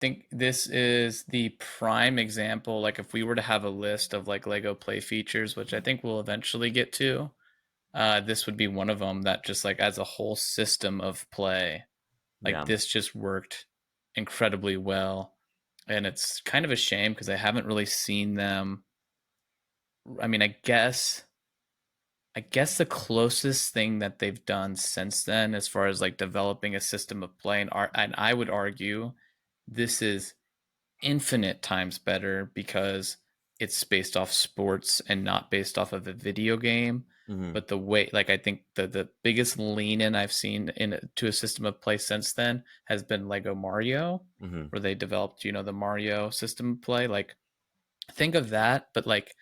think this is the prime example. Like if we were to have a list of like Lego play features, which I think we'll eventually get to, this would be one of them that just like as a whole system of play, like Yeah, this just worked incredibly well. And it's kind of a shame because I haven't really seen them. I mean, I guess the closest thing that they've done since then, as far as like developing a system of play and art, and I would argue this is infinite times better because it's based off sports and not based off of a video game. hmm But the way, like, I think the biggest lean in I've seen to a system of play since then has been Lego Mario, hmm where they developed, the Mario system of play. Like, think of that, but like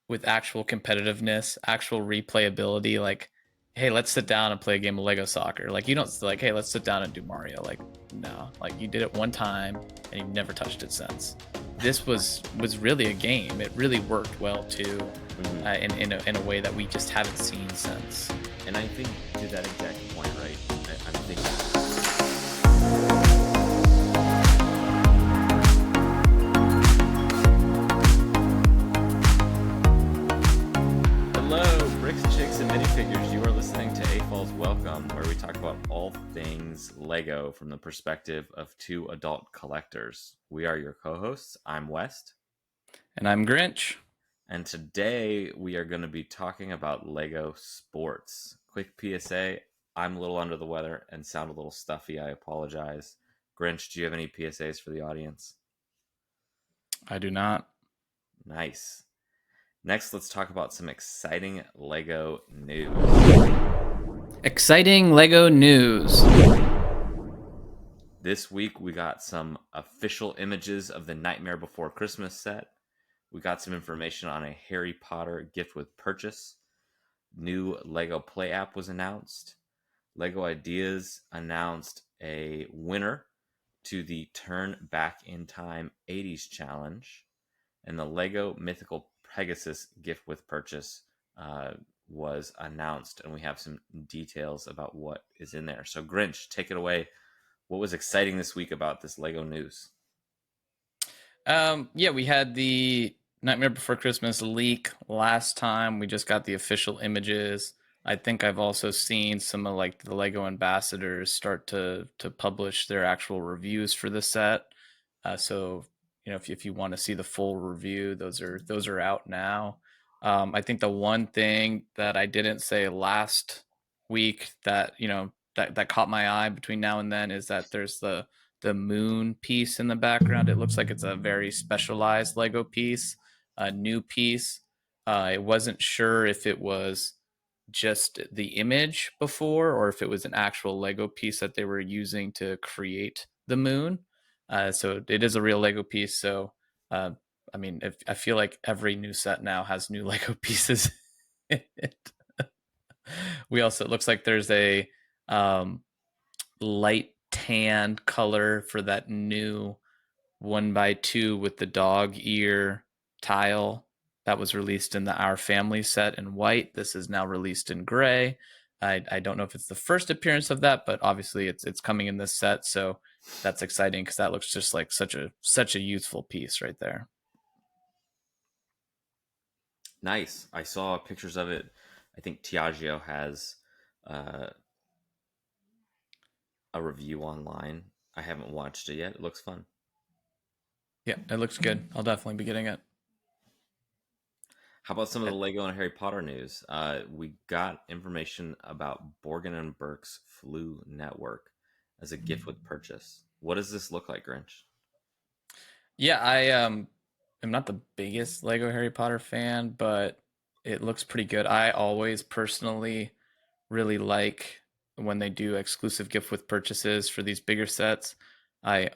with actual competitiveness, actual replayability. Like, hey, let's sit down and play a game of Lego soccer. Like, you don't like, hey, let's sit down and do Mario. Like, no, like you did it one time and you've never touched it since. This was really a game. It really worked well too, hmm in a way that we just haven't seen since. And I think to that exact point, right? I'm thinking. Hello, bricks, chicks, and minifigures. You are listening to AFOLs Welcome, where we talk about all things Lego from the perspective of two adult collectors. We are your co-hosts. I'm West, And I'm Grinch. and today we are going to be talking about Lego sports. Quick PSA: I'm a little under the weather and sound a little stuffy. I apologize. Grinch, do you have any PSAs for the audience? I do not. Nice. Next, let's talk about some exciting Lego news. Exciting Lego news. This week, we got some official images of the Nightmare Before Christmas set. We got some information on a Harry Potter gift with purchase. New Lego Play app was announced. Lego Ideas announced a winner to the Turn Back in Time 80s challenge. And the Lego Mythical Pegasus gift with purchase was announced. And we have some details about what is in there. So, Grinch, take it away. What was exciting this week about this Lego news? Yeah, we had the Nightmare Before Christmas leak last time. We just got the official images. I think I've also seen some of like the Lego ambassadors start to publish their actual reviews for the set. So if you want to see the full review, those are out now. I think the one thing that I didn't say last week that that caught my eye between now and then is that there's the moon piece in the background. It looks like it's a very specialized Lego piece, a new piece. I wasn't sure if it was just the image before or if it was an actual Lego piece that they were using to create the moon. So it is a real Lego piece. So, uh, I mean, I feel like every new set now has new Lego pieces in it. We also, it looks like there's a um, light tan color for that new 1x2 with the dog ear tile that was released in the Our Family set in white. This is now released in gray. I don't know if it's the first appearance of that, but obviously it's coming in this set, so that's exciting because that looks just like such a youthful piece right there. Nice. I saw pictures of it. I think Tiaggio has uh, a review online. I haven't watched it yet. It looks fun. Yeah, it looks good. I'll definitely be getting it. How about some of the Lego and Harry Potter news? We got information about Borgin and Burke's Flu Network as a gift with purchase. What does this look like, Grinch? Yeah, I am not the biggest Lego Harry Potter fan, but it looks pretty good. I always personally really like when they do exclusive gift with purchases for these bigger sets. I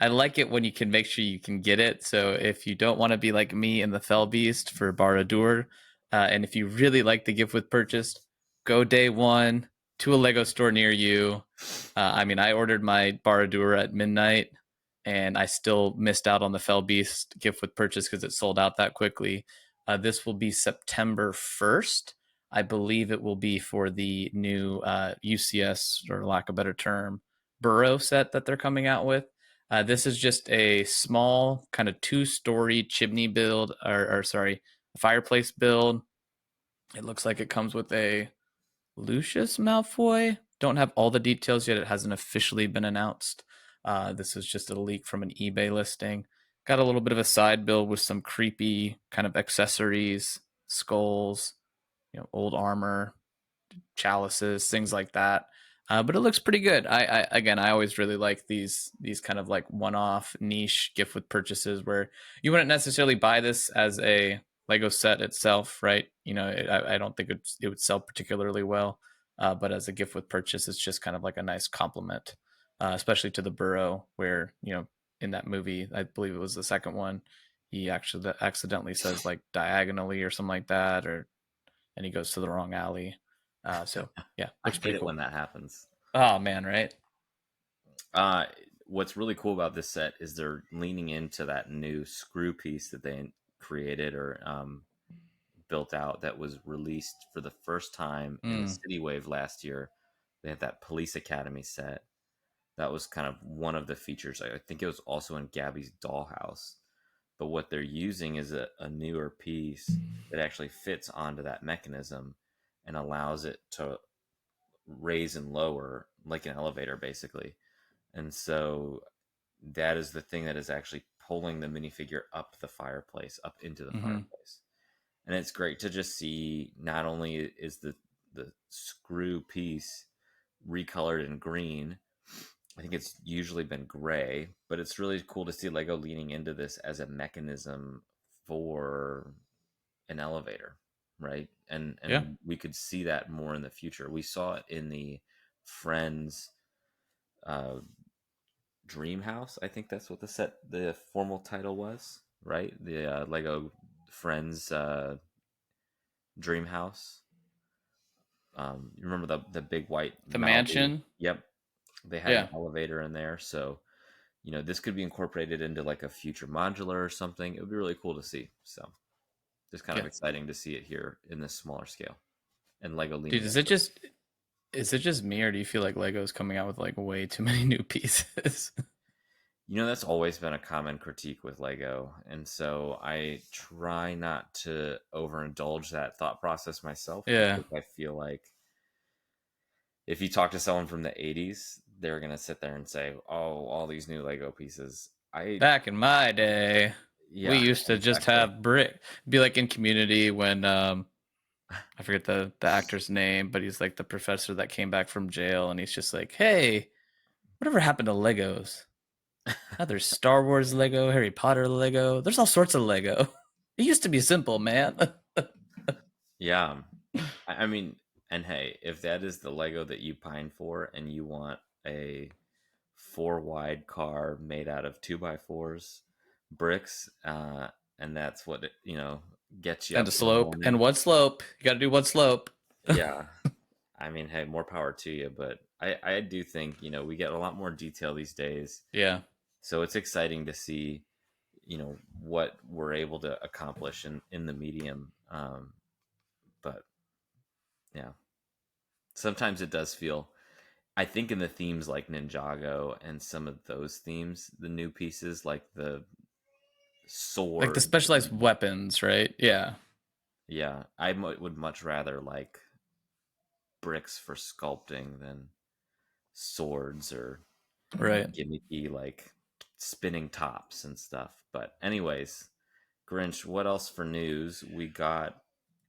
like it when you can make sure you can get it. So if you don't want to be like me and the Fell Beast for Barad-dûr, and if you really like the gift with purchase, go day one to a Lego store near you. I mean, I ordered my Barad-dûr at midnight, and I still missed out on the Fell Beast gift with purchase because it sold out that quickly. This will be September 1st. I believe it will be for the new UCS, or lack of a better term, Burrow set that they're coming out with. This is just a small kind of 2-story chimney build, or sorry, fireplace build. It looks like it comes with a Lucius Malfoy. Don't have all the details yet. It hasn't officially been announced. This is just a leak from an eBay listing. Got a little bit of a side build with some creepy kind of accessories, skulls, old armor, chalices, things like that. But it looks pretty good. I always really like these kind of like one-off niche gift with purchases where you wouldn't necessarily buy this as a Lego set itself, right? I don't think it would sell particularly well, but as a gift with purchase, it's just kind of like a nice compliment, especially to the Burrow, where in that movie, I believe it was the second one, he actually accidentally says like diagonally or something like that, and he goes to the wrong alley. So yeah, I looks hate pretty it cool. when that happens. Oh man, right? Uh, what's really cool about this set is they're leaning into that new screw piece that they created or built out that was released for the first time in the Mm, City Wave last year. They had that Police Academy set. That was kind of one of the features. I think it was also in Gabby's Dollhouse. But what they're using is a newer piece that actually fits onto that mechanism and allows it to raise and lower like an elevator, basically. And so that is the thing that is actually pulling the minifigure up the fireplace, up into the mm-hmm. fireplace. And it's great to just see not only is the screw piece recolored in green. I think it's usually been gray, but it's really cool to see Lego leaning into this as a mechanism for an elevator, right? And Yeah, we could see that more in the future. We saw it in the Friends uh, Dream House. I think that's what the formal title was, right? The Lego Friends Dream House. You remember the big white the Malibu? mansion. Yep, they had an Yeah, elevator in there, so this could be incorporated into like a future modular or something. It would be really cool to see. So just kind of yeah, exciting to see it here in this smaller scale and Lego dude. leaning Is into it it. just is it just me, or do you feel like Lego's coming out with like way too many new pieces? That's always been a common critique with Lego. And so I try not to overindulge that thought process myself Yeah, because I feel like if you talk to someone from the 80s, they're going to sit there and say, oh, all these new Lego pieces. back in my day, we Yeah, used to just exactly. have brick. Be like in Community when I forget the actor's name, but he's like the professor that came back from jail, and he's just like, "Hey, whatever happened to Legos? Now there's Star Wars Lego, Harry Potter Lego. There's all sorts of Lego. It used to be simple, man." Yeah. I mean, and hey, if that is the Lego that you pine for and you want a four wide car made out of 2x4s, bricks, and that's what gets you And a up in the slope. And morning. what slope? You got to do what slope. Yeah. I mean, hey, more power to you, but I do think, we get a lot more detail these days. Yeah, So it's exciting to see, what we're able to accomplish in the medium. But yeah, sometimes it does feel I think in the themes like Ninjago and some of those themes, the new pieces like the like the swords, specialized weapons, right? Yeah, yeah, would much rather like bricks for sculpting than swords or right. gimmicky like spinning tops and stuff. But anyways, Grinch, what else for news? We got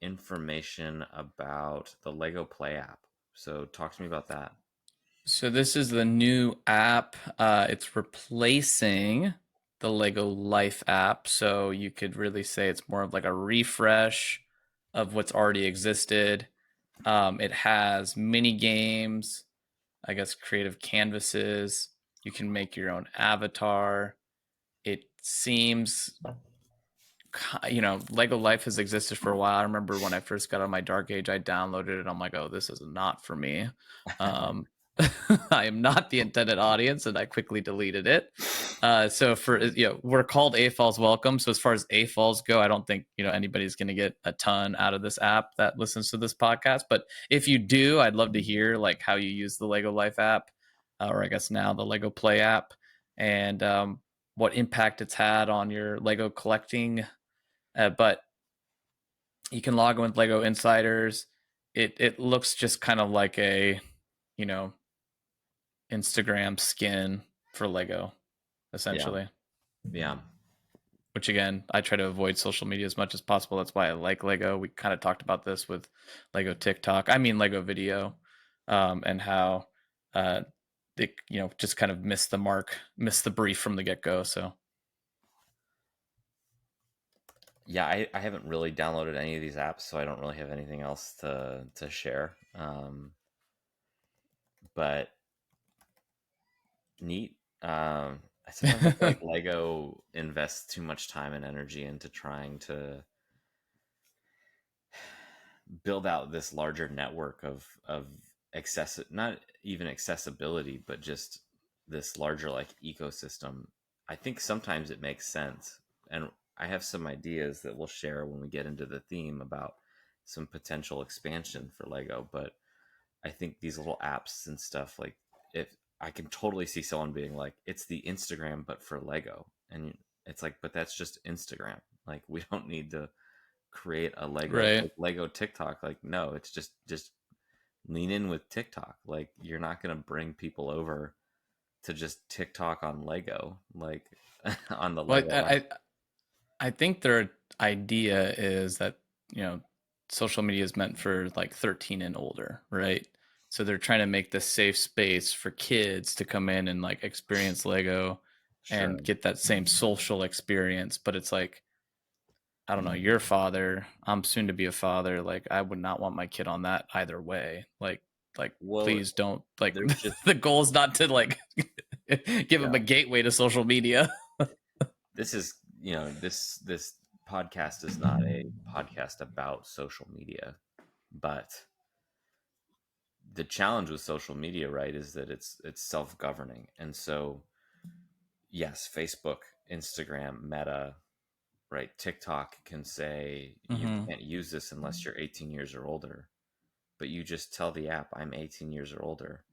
information about the Lego Play app. So talk to me about that. So this is the new app. It's replacing the Lego Life app. So you could really say it's more of like a refresh of what's already existed. It has mini games, I guess creative canvases. You can make your own avatar. It seems Lego Life has existed for a while. I remember when I first got on my Dark Age, I downloaded it. I'm like, oh, this is not for me. Um, I am not the intended audience, and I quickly deleted it. So for we're called AFOLs Welcome. So as far as AFOLs go, I don't think anybody's going to get a ton out of this app that listens to this podcast. But if you do, I'd love to hear like how you use the Lego Life app, or I guess now the Lego Play app. and what impact it's had on your Lego collecting. But you can log in with Lego Insiders. It looks just kind of like a, you know, Instagram skin for Lego, Yeah. essentially. Yeah. Which again, I try to avoid social media as much as possible. That's why I like Lego. We kind of talked about this with Lego TikTok. I mean Lego Video, and how they, just kind of missed the mark, missed the brief from the get go. So Yeah, I haven't really downloaded any of these apps, so I don't really have anything else to share. But neat. I sometimes I feel like Lego invests too much time and energy into trying to build out this larger network of not even accessibility, but just this larger like ecosystem. I think sometimes it makes sense, and I have some ideas that we'll share when we get into the theme about some potential expansion for Lego. But I think these little apps and stuff, like, if I can totally see someone being like, it's the Instagram but for Lego, and it's like, but that's just Instagram. Like, we don't need to create a Lego, right. like Lego TikTok. Like, no, it's just lean in with TikTok. Like, you're not gonna bring people over to just TikTok on Lego, like on the Well, Lego app. I think their idea is that, social media is meant for like 13 and older, right? So they're trying to make this safe space for kids to come in and like experience Lego and Sure. get that same social experience. But it's like, I don't know, you're a father. I'm soon to be a father. Like, I would not want my kid on that either way. Like, Well, please don't. Like, there's just the goal is not to like give yeah. them a gateway to social media. This is this podcast is not a podcast about social media, but the challenge with social media, right, is that it's self-governing. And so yes, Facebook, Instagram, Meta, right, TikTok can say you Hmm. can't use this unless you're 18 years or older, but you just tell the app I'm 18 years or older,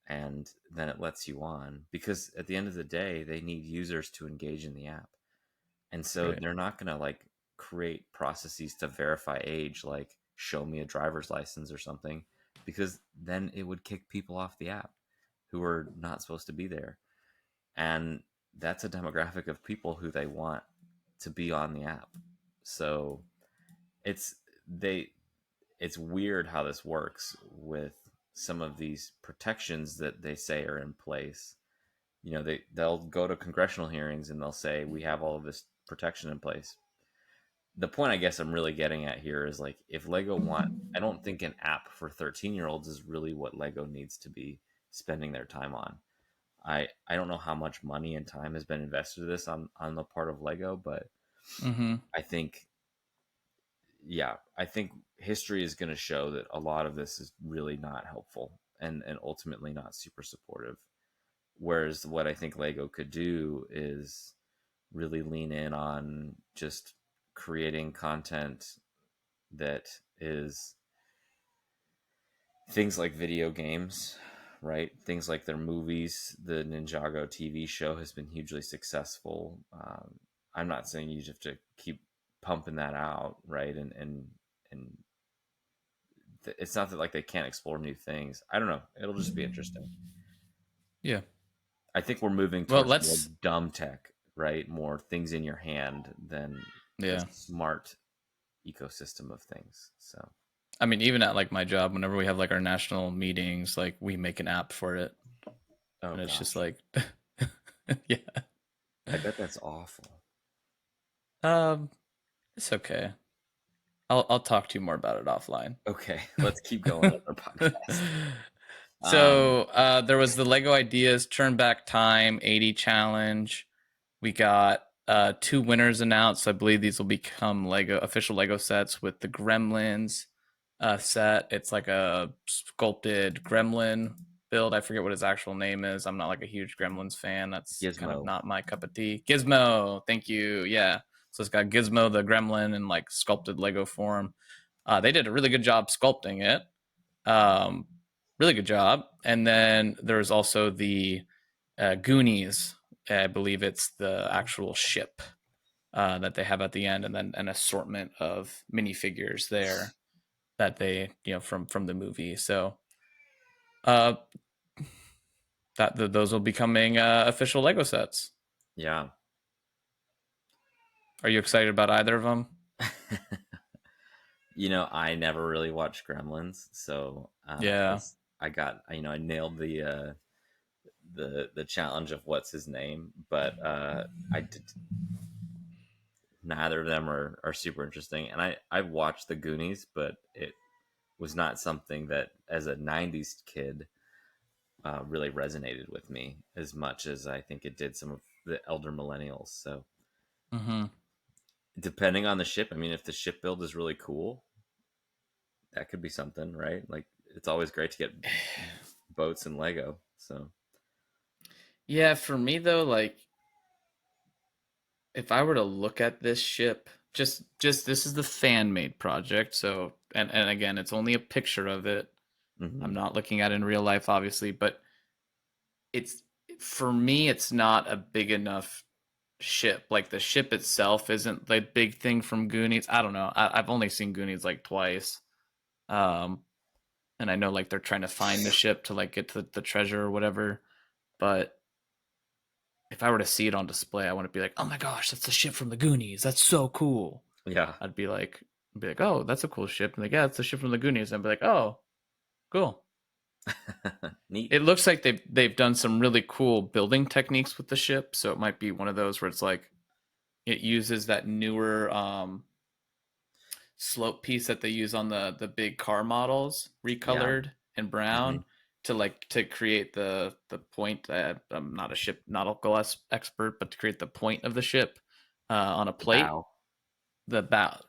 and then it lets you on, because at the end of the day they need users to engage in the app. And so Right. they're not going to like create processes to verify age, like show me a driver's license or something, because then it would kick people off the app who are not supposed to be there. And that's a demographic of people who they want to be on the app. So it's they it's weird how this works with some of these protections that they say are in place. They'll go to congressional hearings and they'll say we have all of this protection in place. The point I guess I'm really getting at here is, like, if Lego want I don't think an app for 13-year-olds is really what Lego needs to be spending their time on. I don't know how much money and time has been invested in this on the part of Lego, but Hmm. I think I think history is going to show that a lot of this is really not helpful and ultimately not super supportive. Whereas what I think Lego could do is really lean in on just creating content that is things like video games, right? Things like their movies. The Ninjago TV show has been hugely successful. I'm not saying you have to keep pumping that out, right? And it's not that like they can't explore new things. I don't know. It'll just be interesting. Yeah. I think we're moving Well, towards more let's. dumb tech, right? More things in your hand than a Yeah. smart ecosystem of things. So, I mean, even at like my job, whenever we have like our national meetings, like we make an app for it, oh and it's just gosh, like, yeah. I bet that's awful. Um, it's okay. I'll talk to you more about it offline. Okay, let's keep going with our podcast. Um, So there was the Lego Ideas Turn Back Time 80 challenge. We got two winners announced. I believe these will become Lego official Lego sets with the Gremlins set. It's like a sculpted Gremlin build. I forget what his actual name is. I'm not like a huge Gremlins fan. That's kind of Gizmo. not my cup of tea. Gizmo, thank you. Yeah. So it's got Gizmo the Gremlin in like sculpted Lego form. They did a really good job sculpting it. Um, really good job. And then there's also the Goonies I believe it's the actual ship that they have at the end, and then an assortment of minifigures there that they, from the movie. So uh, those will be coming official Lego sets. Yeah. Are you excited about either of them? I never really watched Gremlins, so Yeah. I nailed the challenge of what's his name, but I did neither of them are super interesting. And I watched the Goonies, but it was not something that as a '90s kid really resonated with me as much as I think it did some of the elder millennials. So Mm-hmm. depending on the ship, I mean, if the ship build is really cool, that could be something, right? Like it's always great to get boats and Lego. So Yeah, for me though, like if I were to look at this ship, just this is the fan made project, so and again, it's only a picture of it. I'm mhm. not looking at it in real life, obviously, but it's for me, it's not a big enough ship. Like the ship itself isn't the big thing from Goonies. I don't know. I've only seen Goonies like twice, um, and I know like they're trying to find the ship to like get to the treasure or whatever. But if I were to see it on display, I want to be like, oh my gosh, that's the ship from the Goonies. That's so cool. Yeah, I'd be like, oh, that's a cool ship. And like, yeah, it's the ship from the Goonies. And I'd be like, oh, cool. neat. It looks like they've done some really cool building techniques with the ship. So it might be one of those where it's like it uses that newer slope piece that they use on the big car models, Yeah. recolored in Hmm. brown to create the point. I'm not a ship nautical expert, but to create the point of the ship on a The plate. bow. The bow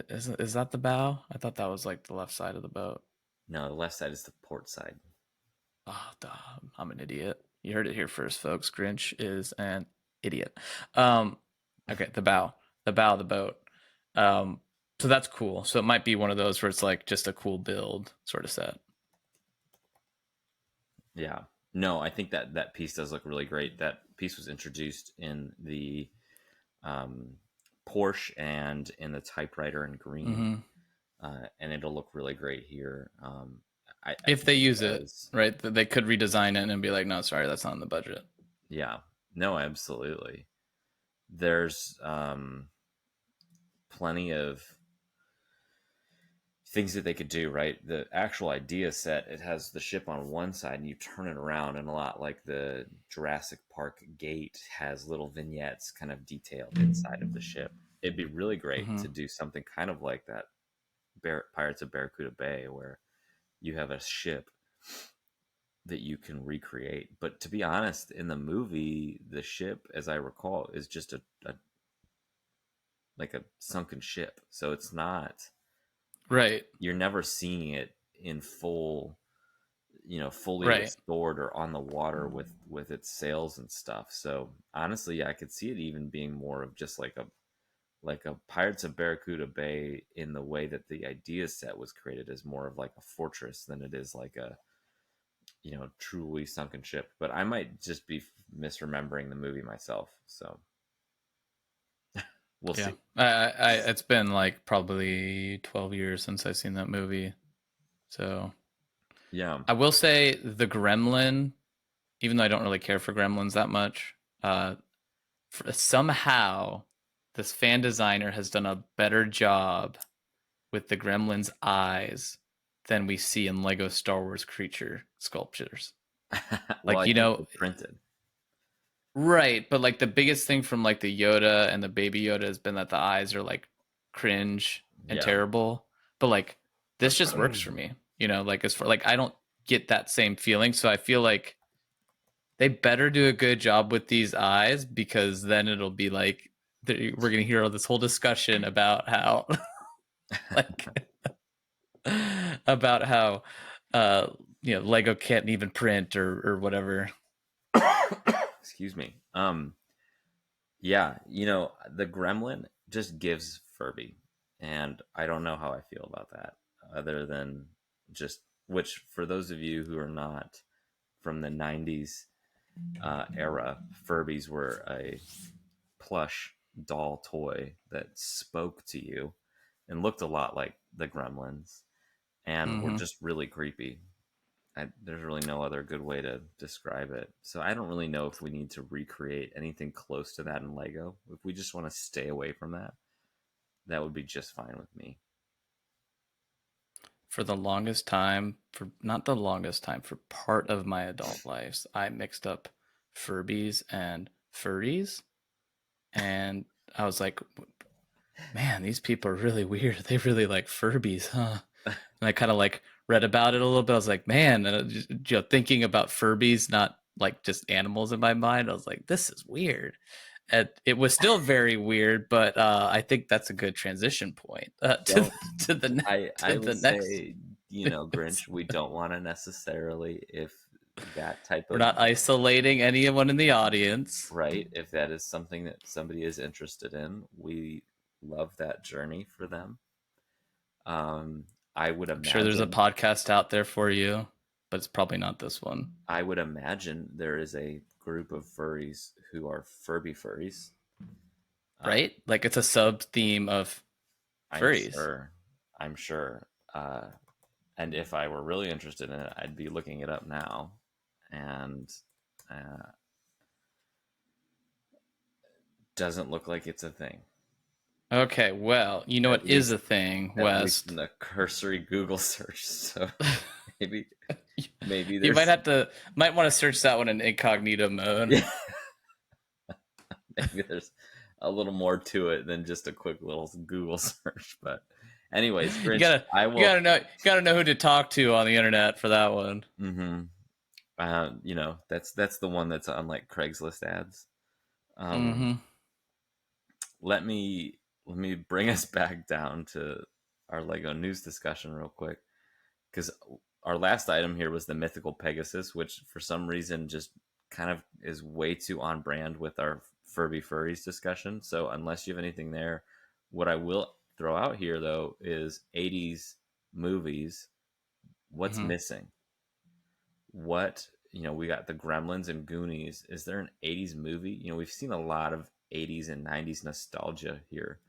is that the bow? I thought that was like the left side of the boat. No, the left side is the port side. Oh, duh, I'm an idiot. You heard it here first, folks. Grinch is an idiot. Um, okay, the bow of the boat. Um, so that's cool. So it might be one of those where it's like just a cool build sort of set. Yeah. No, I think that piece does look really great. That piece was introduced in the um, Porsche and in the typewriter in green, Hmm. and it'll look really great here. I If think they it use it, does. right, they could redesign it and be like, no, sorry, that's not in the budget. Yeah. No, absolutely. There's plenty of things that they could do, right? The actual idea set, it has the ship on one side and you turn it around, and a lot like the Jurassic Park gate has little vignettes kind of detailed inside of the ship. It'd be really great Hmm. to do something kind of like that Pirates of Barracuda Bay, where you have a ship that you can recreate. But to be honest, in the movie, the ship, as I recall, is just a like a sunken ship. So it's not, Right, you're never seeing it in full, fully right. restored or on the water with its sails and stuff. So honestly, yeah, I could see it even being more of just like a Pirates of Barracuda Bay, in the way that the idea set was created, as more of like a fortress than it is like a truly sunken ship. But I might just be misremembering the movie myself, so we'll Yeah. see. It's been like probably 12 years since I've seen that movie. So Yeah. I will say the Gremlin, even though I don't really care for Gremlins that much, somehow this fan designer has done a better job with the Gremlin's eyes than we see in Lego Star Wars creature sculptures. Well, Like, I think they're printed. right, but like the biggest thing from like the Yoda and the baby Yoda has been that the eyes are like cringe and Yeah. terrible. But like this just works for me, like as for like I don't get that same feeling. So I feel like they better do a good job with these eyes because then it'll be like we're gonna hear all this whole discussion about how like about how uh Lego can't even print or whatever. Excuse me. Yeah, the Gremlin just gives Furby, and I don't know how I feel about that, other than just, which, for those of you who are not from the '90s, era, Furbies were a plush doll toy that spoke to you and looked a lot like the Gremlins and were Mm-hmm. just really creepy. There's really no other good way to describe it. So I don't really know if we need to recreate anything close to that in Lego. If we just want to stay away from that, that would be just fine with me. For the longest time, for not the longest time, for part of my adult life, I mixed up Furbies and furries, and I was like, man, these people are really weird. They really like Furbies, huh? And I kind of like read about it a little bit. I was like, man, and just, thinking about Furbies, not like just animals in my mind. I was like, this is weird. And it was still very weird, but I think that's a good transition point Don't to the I to would the next. say, Grinch, we don't want to necessarily, if that type We're of, not isolating anyone in the audience. right, if that is something that somebody is interested in, we love that journey for them. Um, I would I'm sure there's a imagine, podcast out there for you, but it's probably not this one, there is a group of furries who are Furby furries. Uh, right? Like it's a sub theme of I'm furries. sure. I'm sure. And if I were really interested in it, I'd be looking it up now. And uh, doesn't look like it's a thing. Okay, well, you know At what is least, a thing, at least in West? the cursory Google search. So maybe, maybe You there's, might want to search that one in incognito mode. yeah, maybe there's a little more to it than just a quick little Google search. But, anyways, You Grinch, gotta I will. you gotta know who to talk to on the internet for that one. Mm-hmm. That's the one that's on like Craigslist ads. Um, Mm-hmm. let me bring us back down to our Lego news discussion real quick, because our last item here was the mythical Pegasus, which for some reason just kind of is way too on brand with our Furby Furries discussion. So unless you have anything there, what I will throw out here though is 80s movies. What's Mm-hmm. missing? What, we got the Gremlins and Goonies. Is there an 80s movie? We've seen a lot of 80s and 90s nostalgia here.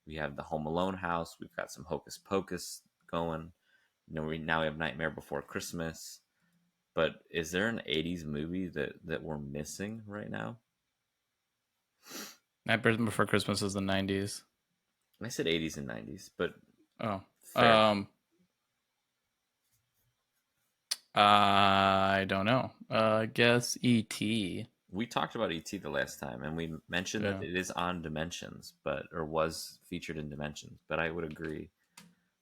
We have the Home Alone house. We've got some Hocus Pocus going. We now have Nightmare Before Christmas. But is there an 80s movie that we're missing right now? Nightmare Before Christmas is the 90s. I said 80s and 90s, but Oh. fair. I don't know. I guess E.T. We talked about ET the last time, and we mentioned that Yeah. it is on Dimensions, or was featured in Dimensions. But I would agree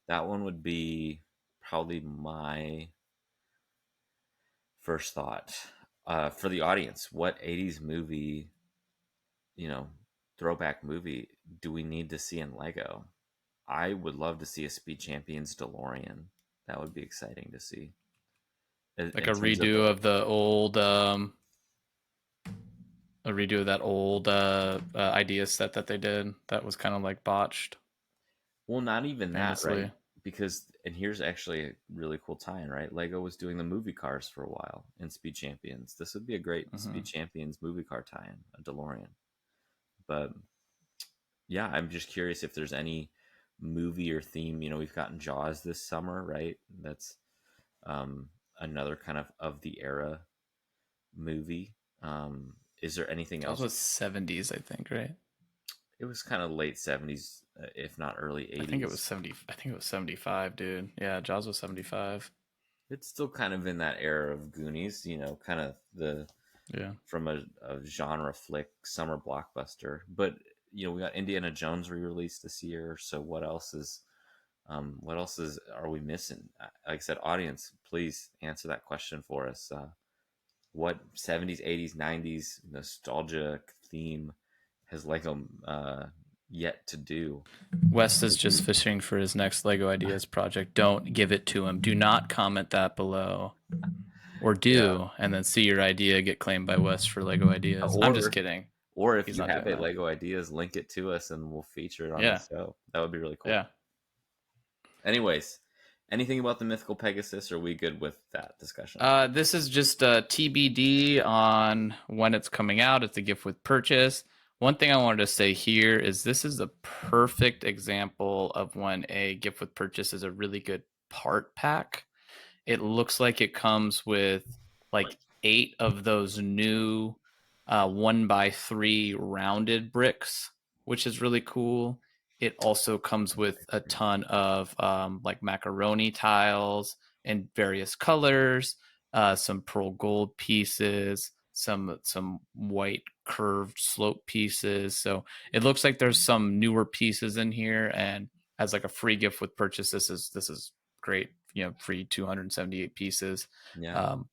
that one would be probably my first thought. For the audience, what 80s movie, you know, throwback movie do we need to see in Lego? I would love to see a Speed Champions DeLorean. That would be exciting to see. Like In terms of the, a redo of that old idea set that they did that was kind of like botched, well, not even that, right? famously. Because, and here's actually a really cool tie-in, right? Lego was doing the movie cars for a while in Speed Champions. This would be a great Hmm. Speed Champions movie car tie-in, a DeLorean. But yeah, I'm just curious if there's any movie or theme. We've gotten Jaws this summer, right? That's um, another kind of the era movie. Is there anything Jaws else? was 70s, I think, right? It was kind of late 70s, if not early I think it was 80s. 70. I think it was 75, dude. Yeah, Jaws was 75. It's still kind of in that era of Goonies, kind of the Yeah. from a genre flick summer blockbuster. But we got Indiana Jones re-released this year. So what else is are we missing? Like I said, audience, please answer that question for us. What 70s, 80s, 90s nostalgia theme has Lego yet to do? West is just fishing for his next Lego Ideas project. Don't give it to him. Do not comment that below. Or Yeah. do, and then see your idea get claimed by West for Lego Ideas. I'm just Or kidding. or if He's you not have doing a that. Lego ideas, link it to us and we'll feature it on the Yeah. show. That would be really cool. Yeah. Anyways, Anything about the mythical Pegasus? Or are we good with that discussion? This is just a TBD on when it's coming out. It's a gift with purchase. One thing I wanted to say here is this is a perfect example of when a gift with purchase is a really good part pack. It looks like it comes with like 8 of those new 1x3 rounded bricks, which is really cool. It also comes with a ton of like macaroni tiles in various colors, some pearl gold pieces, some white curved slope pieces. So it looks like there's some newer pieces in here, and as like a free gift with purchase, this is great. Free 278 pieces. Yeah. Um,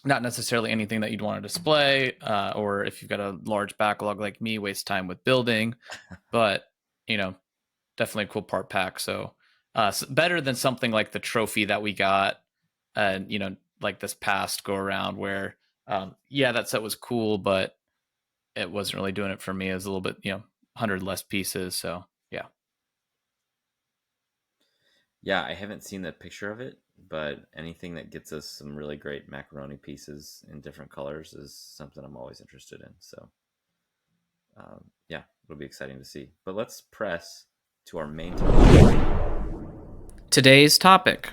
Not necessarily anything that you'd want to display, or if you've got a large backlog like me, waste time with building. But you know, definitely a cool part pack. So, better than something like the trophy that we got, and like this past go around where, yeah, that set was cool, but it wasn't really doing it for me. It was a little bit, 100 less pieces. So yeah. Yeah, I haven't seen the picture of it, but anything that gets us some really great macaroni pieces in different colors is something I'm always interested in. So, yeah, it'll be exciting to see. But let's press to our main topic. Today's topic.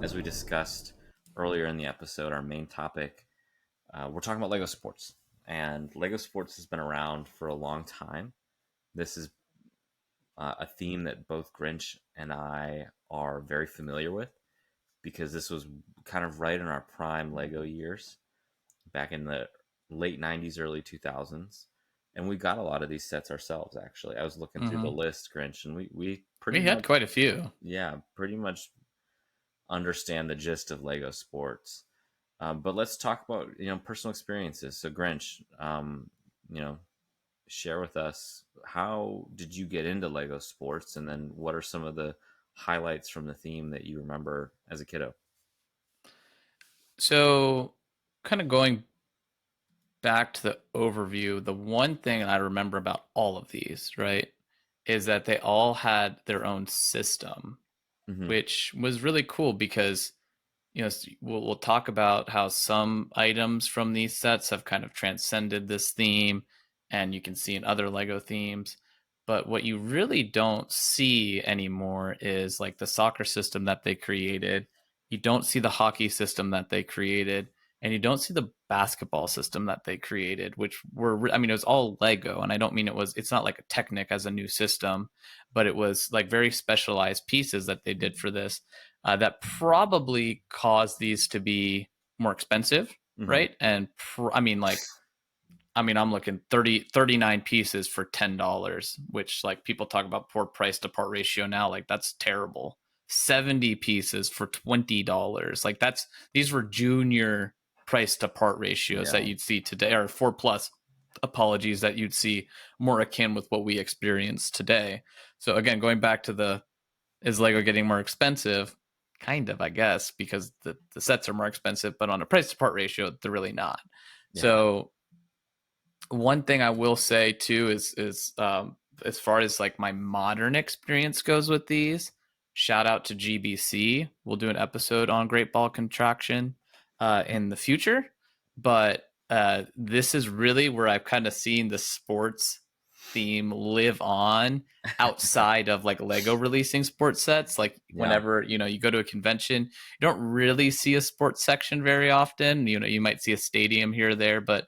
As we discussed earlier in the episode, our main topic, we're talking about Lego sports. And Lego sports has been around for a long time. This is a theme that both Grinch and I are very familiar with because this was kind of right in our prime Lego years back in the late 90s, early 2000s. And we got a lot of these sets ourselves, actually. I was looking through the Hmm. list, Grinch, and we pretty We had much, quite a few. yeah, pretty much understand the gist of Lego sports. But let's talk about, personal experiences. So, Grinch, you know, share with us, how did you get into Lego sports, and then what are some of the highlights from the theme that you remember as a kiddo? So, kind of going back to the overview, the one thing I remember about all of these, right, is that they all had their own system, Hmm. which was really cool because we'll talk about how some items from these sets have kind of transcended this theme, and you can see in other Lego themes. But what you really don't see anymore is like the soccer system that they created. You don't see the hockey system that they created, and you don't see the basketball system that they created, which I mean, it was all Lego. And I don't mean it's not like a Technic as a new system, but it was like very specialized pieces that they did for this, that probably caused these to be more expensive, Hmm. right? And I'm looking 39 pieces for $10, which like people talk about poor price to part ratio now, like that's terrible. 70 pieces for $20. Like these were junior price to part ratios that Yeah. you'd see today, or 4 plus, apologies, that you'd see more akin with what we experience today. So again, going back to the, is Lego getting more expensive? Kind of, I guess, because the sets are more expensive, but on a price to part ratio, they're really not. Yeah. So one thing I will say too is as far as like my modern experience goes with these, shout out to GBC. We'll do an episode on Great Ball Contraction in the future, but this is really where I've kind of seen the sports theme live on outside of like Lego releasing sports sets. Like Yeah. whenever you go to a convention, you don't really see a sports section very often. You might see a stadium here or there, but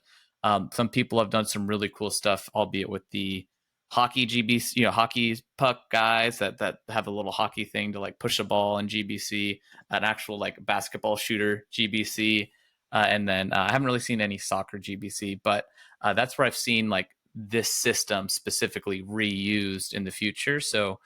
some people have done some really cool stuff, albeit with the hockey GBC, hockey puck guys that have a little hockey thing to like push a ball in GBC, an actual like basketball shooter GBC, and then I haven't really seen any soccer GBC, but that's where I've seen like this system specifically reused in the future. So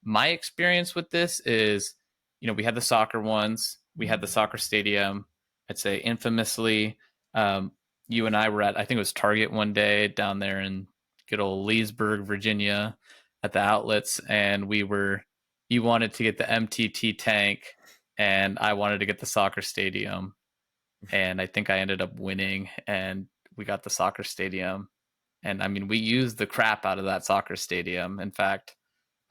my experience with this is, we had the soccer ones, we had the soccer stadium. I'd say infamously, um, you and I were at, I think it was Target one day down there in good old Leesburg, Virginia, at the outlets, and you wanted to get the MTT tank, and I wanted to get the soccer stadium, and I think I ended up winning, and we got the soccer stadium, and I mean we used the crap out of that soccer stadium. In fact,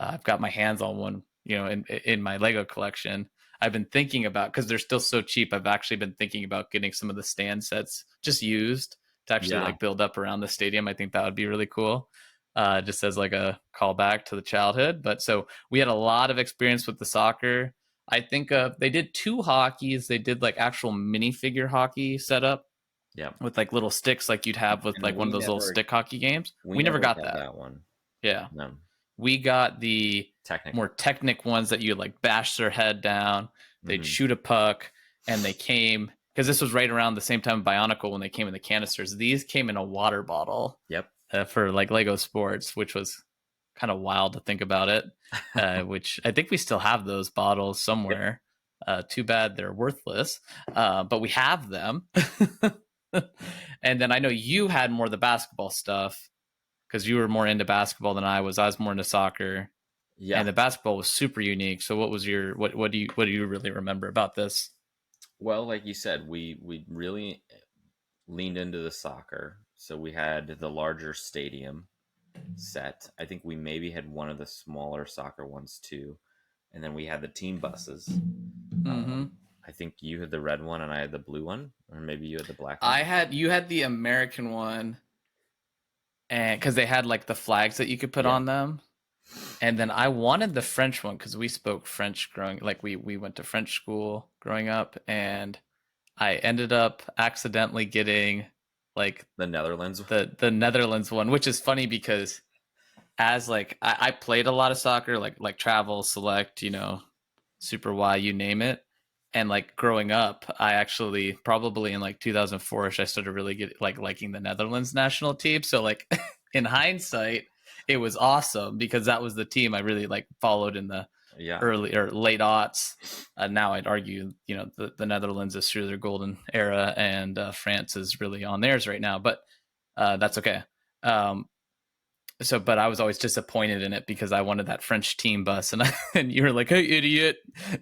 I've got my hands on one, in my Lego collection. I've been thinking about, because they're still so cheap. I've actually been thinking about getting some of the stand sets just used to actually Yeah. like build up around the stadium. I think that would be really cool. Just as like a callback to the childhood. But so we had a lot of experience with the soccer. I think they did two hockeys. They did like actual minifigure hockey setup Yeah. with like little sticks like you'd have with And like one of those little stick hockey games. we We never never got had that. that one. Yeah. No. We got the Technic. more technic ones that you like bash their head down, they'd Hmm. shoot a puck, and they came, because this was right around the same time Bionicle when they came in the canisters. These came in a water bottle Yep. for like Lego Sports, which was kind of wild to think about it. Which I think we still have those bottles Yep. somewhere. Too bad they're worthless, but we have them. And then I know you had more of the basketball stuff because you were more into basketball than I was. I was more into soccer, Yeah. and the basketball was super unique. So, what was your what do you really remember about this? Well, like you said, we really leaned into the soccer. So we had the larger stadium set. I think we maybe had one of the smaller soccer ones too. And then we had the team buses. Mm-hmm. I think you had the red one and I had the blue one, or maybe you had the black one. I had You had the American one, and because they had like the flags that you could put Yeah. on them, and then I wanted the French one because we spoke French growing, like we went to French school growing up, and I ended up accidentally getting like The Netherlands. the Netherlands one, which is funny because as like I played a lot of soccer, like travel, select, Super Y, you name it. And like growing up, I actually probably in like 2004ish, I started really get like liking the Netherlands national team. So like in hindsight, it was awesome because that was the team I really like followed in the Yeah. early or late aughts. Now I'd argue, the Netherlands is through their golden era, and France is really on theirs right now. But that's okay. Um, but I was always disappointed in it because I wanted that French team bus, and and you were like, "Hey, idiot!"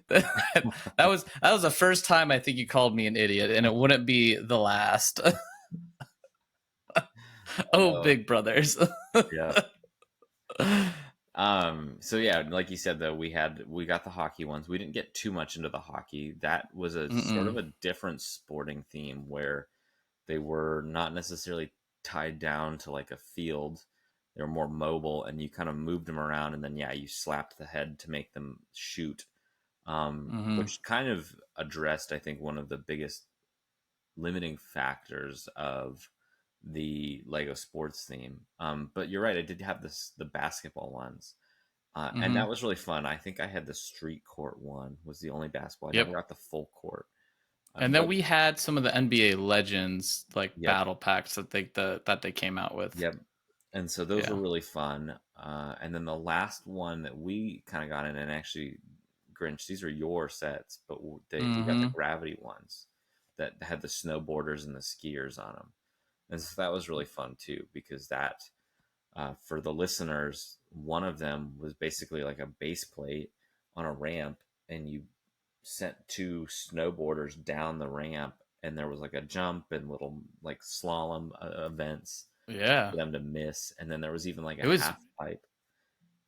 that was the first time I think you called me an idiot, and it wouldn't be the last. Oh, Oh, big brothers. yeah. So yeah, like you said though, we got the hockey ones. We didn't get too much into the hockey. That was a sort of Mm-mm. a different sporting theme where they were not necessarily tied down to like a field. They were more mobile and you kind of moved them around and then yeah, you slapped the head to make them shoot. Mm-hmm. Which kind of addressed, I think, one of the biggest limiting factors of the Lego sports theme. But you're right, I did have the basketball ones. And Mm-hmm. that was really fun. I think I had the street court one was the only basketball. I never Yep. got the full court. And then But we had some of the NBA Legends like yep, battle packs that they came out with. yep. And so those were Yeah. really fun. And then the last one that we kind of got in, and actually, Grinch, these are your sets, but we got the Mm-hmm. gravity ones that had the snowboarders and the skiers on them. And so that was really fun too, because that, for the listeners, one of them was basically like a base plate on a ramp, and you sent two snowboarders down the ramp, and there was like a jump and little like slalom events Yeah. for them to miss, and then there was even like a It was half pipe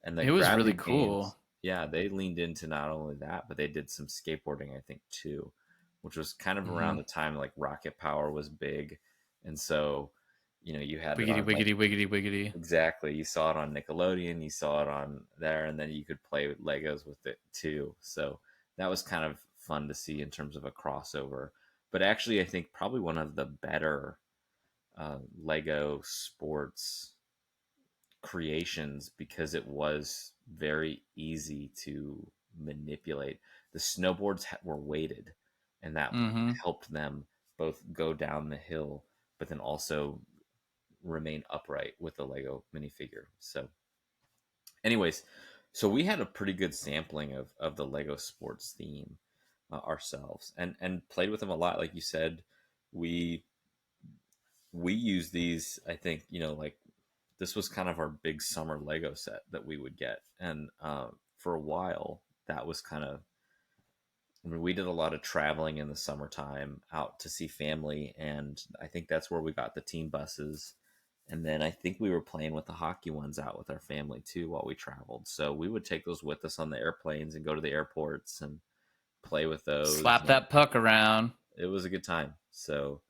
and the it was really gravity cool. games. Yeah, they leaned into not only that, but they did some skateboarding, I think, too, which was kind of Mm-hmm. around the time like Rocket Power was big, and so you had it Wiggity on like wiggity wiggity wiggity. exactly. You saw it on Nickelodeon, you saw it on there, and then you could play with Legos with it too. So that was kind of fun to see in terms of a crossover. But actually, I think probably one of the better Lego sports creations because it was very easy to manipulate. The snowboards were weighted, and that Mm-hmm. helped them both go down the hill, but then also remain upright with the Lego minifigure. So, anyways, so we had a pretty good sampling of the Lego sports theme ourselves, and played with them a lot. Like you said, we we use these. I think like this was kind of our big summer Lego set that we would get, and for a while that was kind of. I mean, we did a lot of traveling in the summertime out to see family, and I think that's where we got the team buses And then I think we were playing with the hockey ones out with our family too while we traveled. So we would take those with us on the airplanes and go to the airports and play with those. Slap And that puck around. it was a good time. So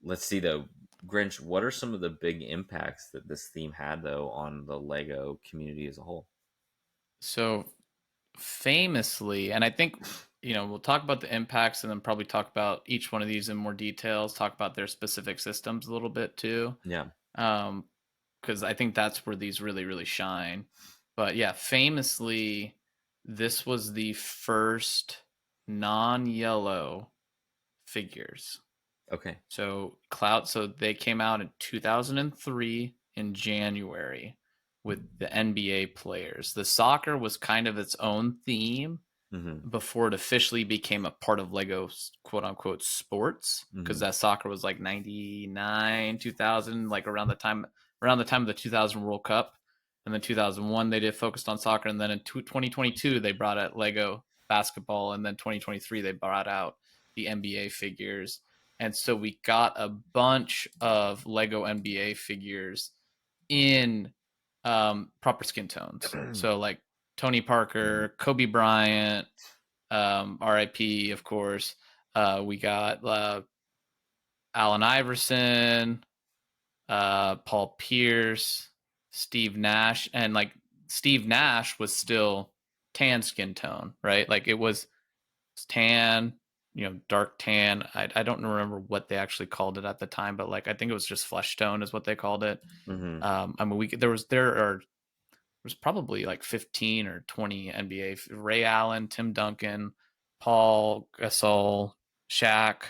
let's see though. Grinch, what are some of the big impacts that this theme had though on the Lego community as a whole? So famously, and I think we'll talk about the impacts and then probably talk about each one of these in more details. Talk about their specific systems a little bit too, Yeah. because I think that's where these really really shine. But yeah, famously, this was the first non-yellow figures. Okay. So they came out in 2003 in January with the NBA players. The soccer was kind of its own theme Mm-hmm. before it officially became a part of Lego's quote unquote sports, because Mm-hmm. that soccer was like 99, 2000, like around the time of the 2000 World Cup. And then 2001 they did focused on soccer, and then in 2022 they brought out Lego basketball, and then 2023 they brought out the NBA figures. And so we got a bunch of Lego NBA figures in proper skin tones. So like Tony Parker, Kobe Bryant, RIP, of course. We got Allen Iverson, Paul Pierce, Steve Nash, and like Steve Nash was still tan skin tone, right? Like it was tan, dark tan. I don't remember what they actually called it at the time, but like I think it was just flesh tone is what they called it. Mm-hmm. I mean, there's probably like 15 or 20 NBA. Ray Allen, Tim Duncan, Paul Gasol, Shaq,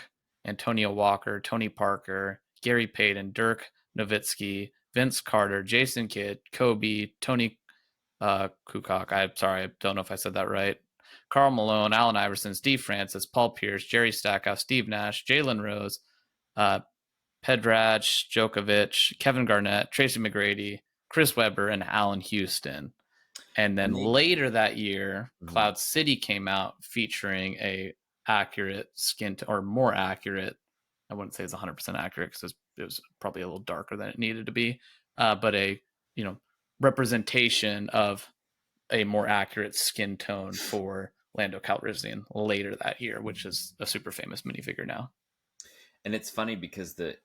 Antonio Walker, Tony Parker, Gary Payton, Dirk Nowitzki, Vince Carter, Jason Kidd, Kobe, Tony Kukoc. I'm sorry, I don't know if I said that right. Karl Malone, Allen Iverson, Steve Francis, Paul Pierce, Jerry Stackhouse, Steve Nash, Jalen Rose, uh, Pedrad, Djokovic, Kevin Garnett, Tracy McGrady, Chris Webber, and Allen Houston. And then And they. later that year, Mhm. Cloud City came out featuring a accurate or more accurate. I wouldn't say it's 100% accurate because it was probably a little darker than it needed to be, but a you know representation of a more accurate skin tone for Lando Calrissian later that year, which is a super famous minifigure now. And it's funny because the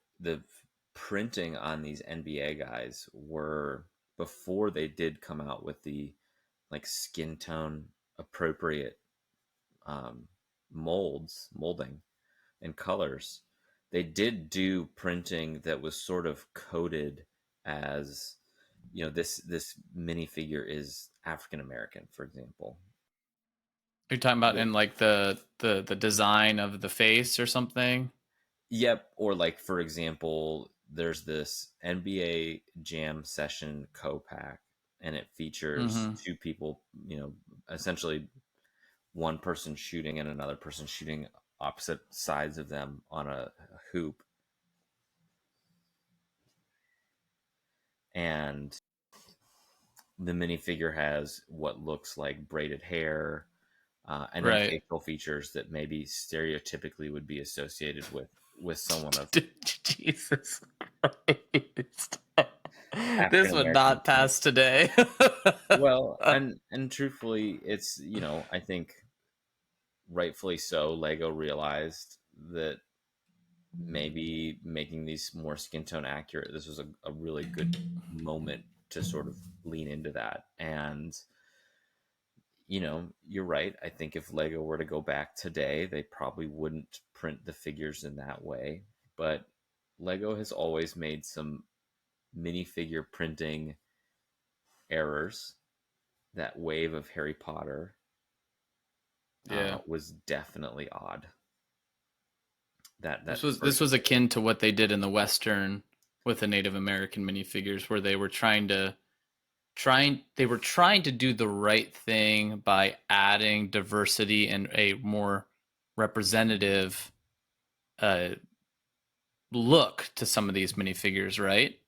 printing on these NBA guys were before they did come out with the like skin tone appropriate um, molding and colors. They did do printing that was sort of coded as this minifigure is African American, for example. You're talking about in like the design of the face or something. Yep. Or like for example, there's this NBA Jam Session co-pack, and it features Mm-hmm. two people, essentially one person shooting and another person shooting opposite sides of them on a hoop. And the minifigure has what looks like braided hair, and then Right. facial features that maybe stereotypically would be associated with someone of Jesus Christ. This African would American not descent. pass today. Well, and truthfully, it's I think rightfully so. Lego realized that maybe making these more skin tone accurate, this was a really good moment to sort of lean into that. And you're right. I think if Lego were to go back today, they probably wouldn't print the figures in that way. But Lego has always made some minifigure printing errors. That wave of Harry Potter Yeah. was definitely odd. That This that was this first, was akin to what they did in the Western with the Native American minifigures, where they were trying to do the right thing by adding diversity and a more representative uh, look to some of these minifigures, right?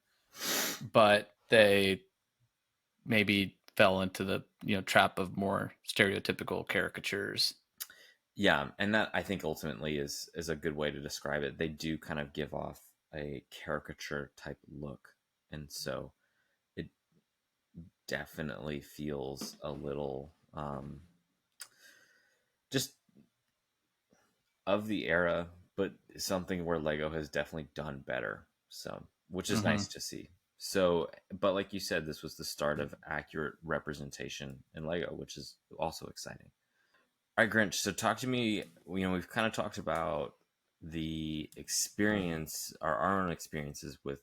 But they maybe fell into the trap of more stereotypical caricatures. yeah, and that I think ultimately is a good way to describe it. They do kind of give off a caricature type look. And so it definitely feels a little just of the era, but something where Lego has definitely done better. So, which is Mm-hmm. nice to see. So, but like you said, this was the start of accurate representation in Lego, which is also exciting. All right, Grinch. So, talk to me. We've kind of talked about the experience, our own experiences with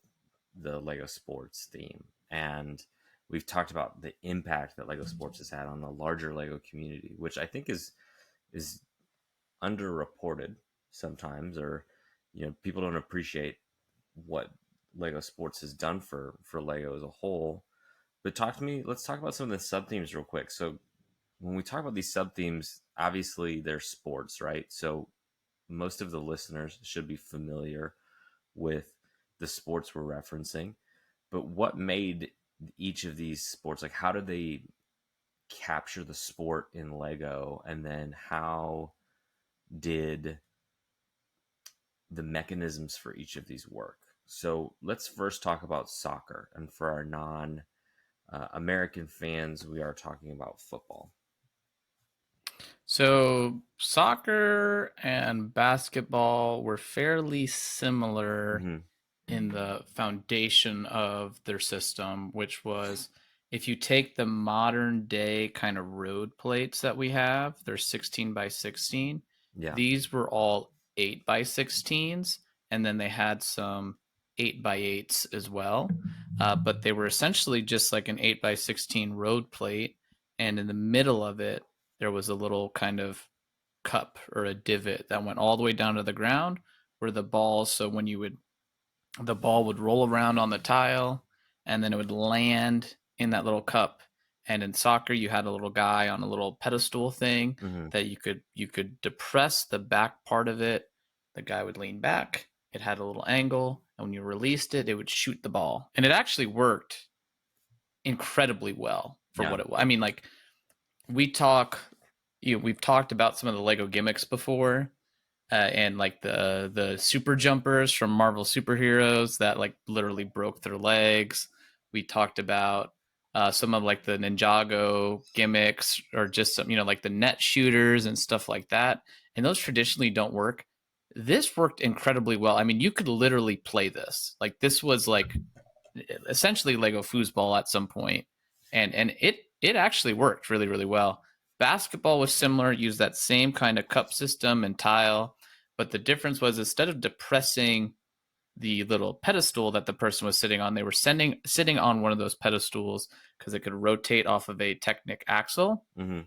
the Lego sports theme, and we've talked about the impact that Lego sports has had on the larger Lego community, which I think is underreported sometimes, or people don't appreciate what Lego sports has done for Lego as a whole. But talk to me. Let's talk about some of the sub themes real quick. So when we talk about these sub themes, obviously they're sports, right? So most of the listeners should be familiar with the sports we're referencing. But what made each of these sports, like how did they capture the sport in Lego, and then how did the mechanisms for each of these work? So let's first talk about soccer. And for our non American fans, we are talking about football. So soccer and basketball were fairly similar Mm-hmm. in the foundation of their system, which was if you take the modern day kind of road plates that we have, they're 16 by 16. Yeah. These were all 8 by 16s, and then they had some 8 by 8s as well. But they were essentially just like an 8 by 16 road plate. And in the middle of it, there was a little kind of cup or a divot that went all the way down to the ground where the balls, so when you would the ball would roll around on the tile and then it would land in that little cup. And in soccer you had a little guy on a little pedestal thing Mm-hmm. that you could depress the back part of it. The guy would lean back, it had a little angle, and when you released it, it would shoot the ball. And it actually worked incredibly well for Yeah. what it was. I mean, like, we talk we've talked about some of the Lego gimmicks before, and like the super jumpers from Marvel superheroes that like literally broke their legs. We talked about some of like the Ninjago gimmicks, or just some, like the net shooters and stuff like that. And those traditionally don't work. This worked incredibly well. I mean, you could literally play this. Like, this was like essentially Lego foosball at some point, and it actually worked really really well. Basketball was similar, used that same kind of cup system and tile, but the difference was instead of depressing the little pedestal that the person was sitting on, they were sitting on one of those pedestals because it could rotate off of a Technic axle, Mm-hmm.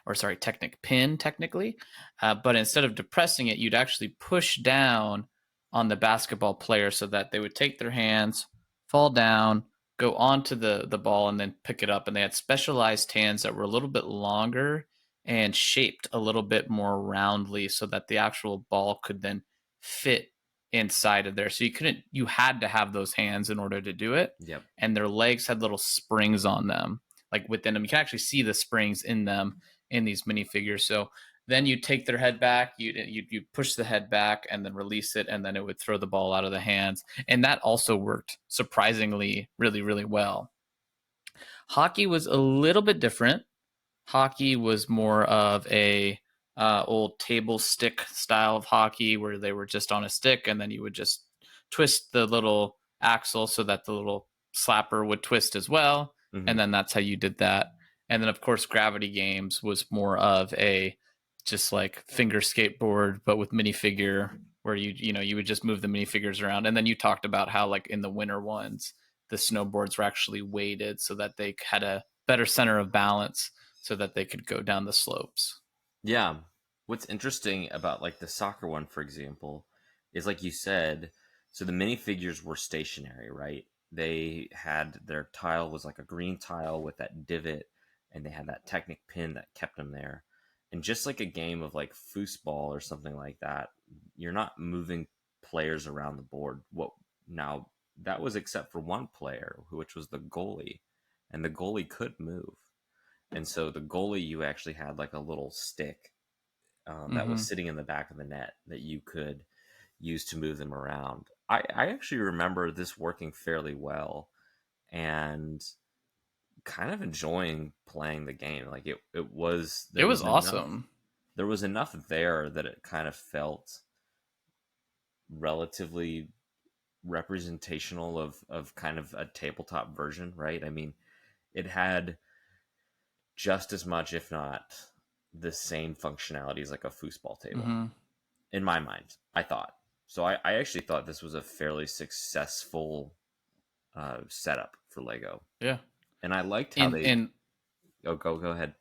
or sorry, Technic pin technically. But instead of depressing it, you'd actually push down on the basketball player so that they would take their hands, fall down, go onto the ball, and then pick it up. And they had specialized hands that were a little bit longer and shaped a little bit more roundly so that the actual ball could then fit inside of there. So you had to have those hands in order to do it. Yep. And their legs had little springs on them, like within them. You can actually see the springs in them in these minifigures. So then you take their head back, you push the head back and then release it, and then it would throw the ball out of the hands. And that also worked surprisingly really, really well. Hockey was a little bit different. Hockey was more of a old table stick style of hockey where they were just on a stick, and then you would just twist the little axle so that the little slapper would twist as well, Mm-hmm. and then that's how you did that. And then of course Gravity Games was more of a just like finger skateboard but with minifigure, where you would just move the minifigures around. And then you talked about how like in the winter ones the snowboards were actually weighted so that they had a better center of balance so that they could go down the slopes. Yeah. What's interesting about like the soccer one, for example, is like you said, so the minifigures were stationary, right? They had their tile was like a green tile with that divot, and they had that Technic pin that kept them there. And just like a game of like foosball or something like that, you're not moving players around the board. What now? That was except for one player, which was the goalie, and the goalie could move. And so the goalie, you actually had like a little stick that was Mm-hmm. sitting in the back of the net that you could use to move them around. I actually remember this working fairly well and kind of enjoying playing the game. Like it was It was awesome. there was enough there that it kind of felt relatively representational of kind of a tabletop version, right? I mean, it had just as much, if not the same functionality as like a foosball table. Hmm. In my mind, I thought. So I actually thought this was a fairly successful setup for Lego, Yeah. and I liked how In they. in Oh, go ahead.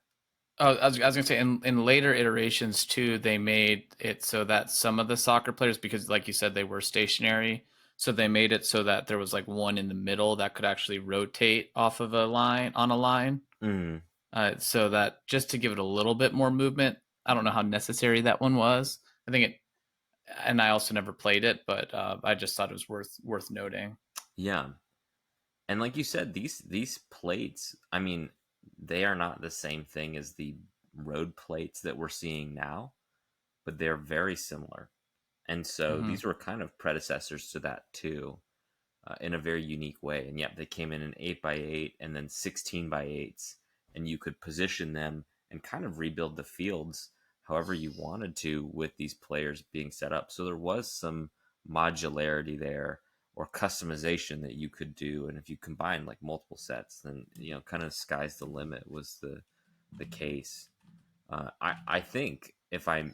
Oh, I was gonna say in later iterations too, they made it so that some of the soccer players, because like you said, they were stationary, so they made it so that there was like one in the middle that could actually rotate off of a line on a line, Mm, so that just to give it a little bit more movement. I don't know how necessary that one was. I think it, and I also never played it, but I just thought it was worth noting. yeah, and like you said, these plates. I mean, they are not the same thing as the road plates that we're seeing now, but they're very similar. And so Hmm. these were kind of predecessors to that too, in a very unique way. And yet they came in an 8x8 and then 16x8s, and you could position them and kind of rebuild the fields however you wanted to with these players being set up. So there was some modularity there or customization that you could do. And if you combine like multiple sets, then kind of sky's the limit was the case. I think if I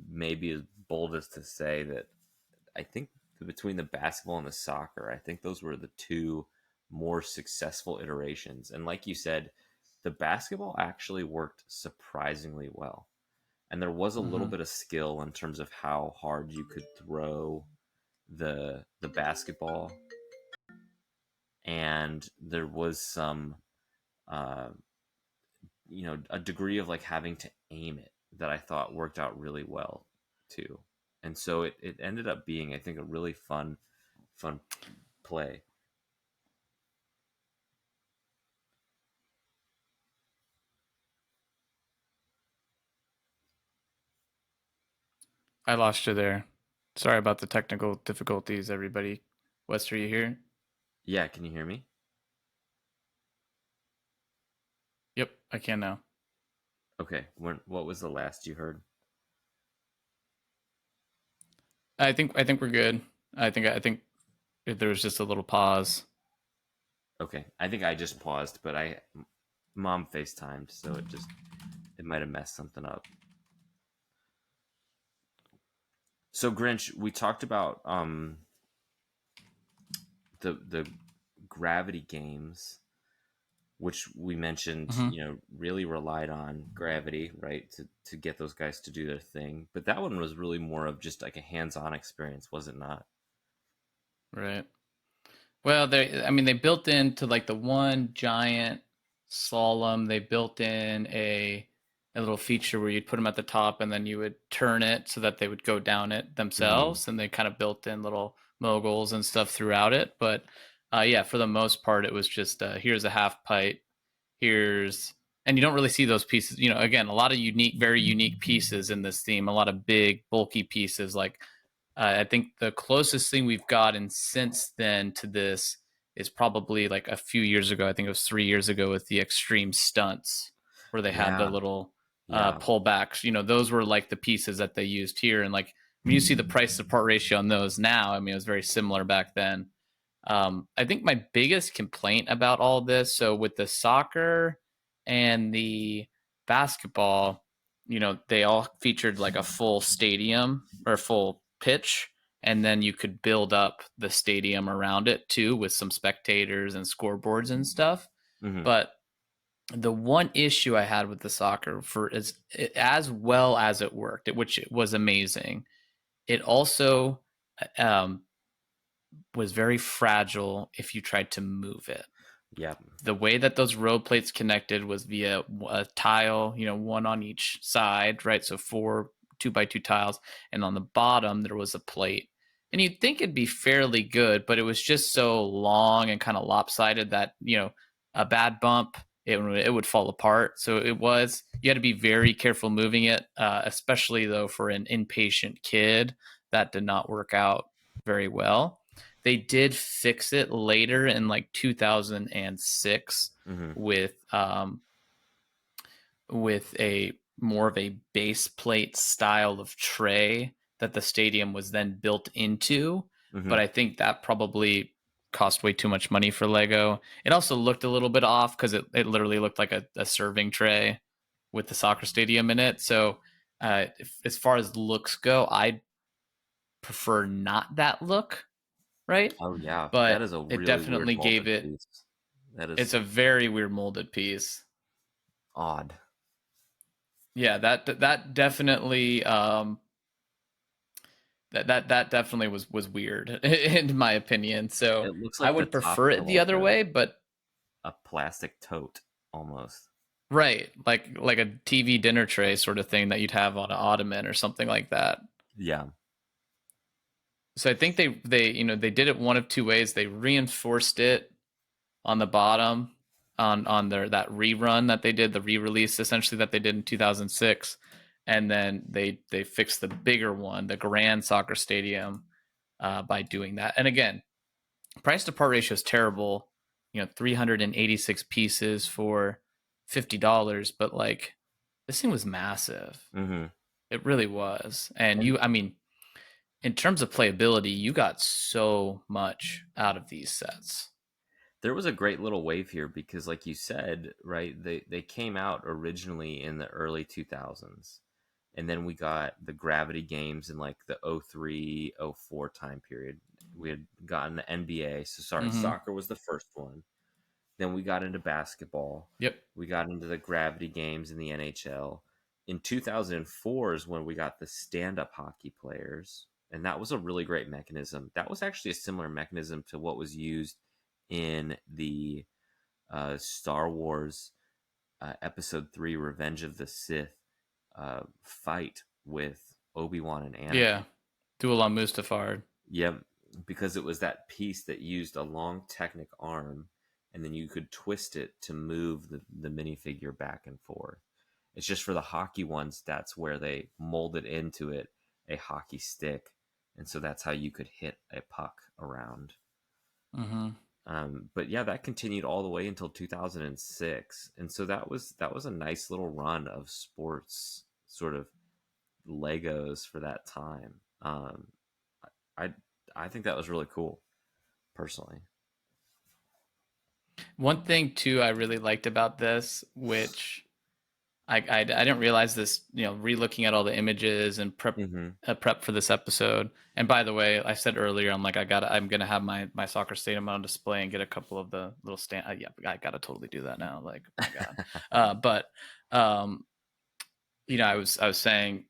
may be as bold as to say that I think between the basketball and the soccer, I think those were the two more successful iterations. And like you said, the basketball actually worked surprisingly well. And there was a little Hmm. bit of skill in terms of how hard you could throw the basketball, and there was some uh, a degree of like having to aim it that I thought worked out really well too. And so it ended up being, I think, a really fun play. I lost you there. Sorry about the technical difficulties, everybody. Wes, are you here? Yeah, can you hear me? Yep, I can now. Okay. What was the last you heard? I think we're good. I think there was just a little pause. Okay. I think I just paused, but I mom FaceTimed, so it might have messed something up. So Grinch, we talked about the gravity games, which we mentioned, Hmm. really relied on gravity, right, to get those guys to do their thing. But that one was really more of just like a hands-on experience, was it not? Right. Well, I mean, they built into like the one giant slalom. They built in a little feature where you'd put them at the top, and then you would turn it so that they would go down it Mm, themselves. And they kind of built in little moguls and stuff throughout it. But yeah, for the most part, it was just here's a half pipe, here's, and you don't really see those pieces. Again, a lot of unique, very unique pieces in this theme. A lot of big, bulky pieces like I think the closest thing we've gotten since then to this is probably like a few years ago. I think it was 3 years ago with the extreme stunts where they had the yeah, little yeah, pullbacks. Those were like the pieces that they used here. And like when you see the price to part ratio on those now, I mean, it was very similar back then. I think my biggest complaint about all this, so with the soccer and the basketball, they all featured like a full stadium or a full pitch, and then you could build up the stadium around it too with some spectators and scoreboards and stuff. hmm But the one issue I had with the soccer for as well as it worked, which it was amazing, it also um, was very fragile if you tried to move it. yeah, The way that those road plates connected was via a tile, one on each side, right? So four 2x2 tiles, and on the bottom there was a plate. And you'd think it'd be fairly good, but it was just so long and kind of lopsided that a bad bump, it would fall apart. So you had to be very careful moving it, especially though for an impatient kid. That did not work out very well. They did fix it later in like 2006 Hmm. with a more of a base plate style of tray that the stadium was then built into. Hmm. But I think that probably cost way too much money for Lego. It also looked a little bit off because it literally looked like a serving tray with the soccer stadium in it. So as far as looks go, I prefer not that look, right? Oh yeah, that But is a it really weird definitely gave molded it. piece. That It's is a very weird molded piece. odd. Yeah, that definitely that definitely was weird in my opinion. So It looks I like the would top prefer is it the other way, but a plastic tote almost. right, like a TV dinner tray sort of thing that you'd have on an ottoman or something like that. Yeah. So I think they they did it one of two ways. They reinforced it on the bottom on their that rerun that they did, the re-release essentially that they did in 2006, and then they fixed the bigger one, the grand soccer stadium, by doing that. And again, price to part ratio is terrible. 386 pieces for $50, but like this thing was massive. Hmm. It really was. And And I mean, in terms of playability, you got so much out of these sets. there was a great little wave here because, like you said, right, they came out originally in the early 2000s. And then we got the Gravity games in like the 03, 04 time period. We had gotten the NBA. So, sorry, Mm-hmm. soccer was the first one. Then we got into basketball. Yep. We got into the Gravity games in the NHL. In 2004 is when we got the stand up hockey players. And that was a really great mechanism. That was actually a similar mechanism to what was used in the Star Wars Episode 3 Revenge of the Sith fight with Obi-Wan and Yeah. Anakin. Dula Mustafar. Yep, because it was that piece that used a long Technic arm, and then you could twist it to move the minifigure back and forth. It's just for the hockey ones, that's where they molded into it a hockey stick, and so that's how you could hit a puck around. Mm-hmm. But yeah, that continued all the way until 2006, and so that was a nice little run of sports sort of Legos for that time. I I think that was really cool, personally. One thing too I really liked about this, which I didn't realize this, re-looking at all the images and Hmm. prep for this episode. And by the way, I said earlier, I'm gonna have my soccer stadium on display and get a couple of the little stand. Yeah, I gotta totally do that now. Like, my God. But um, I was saying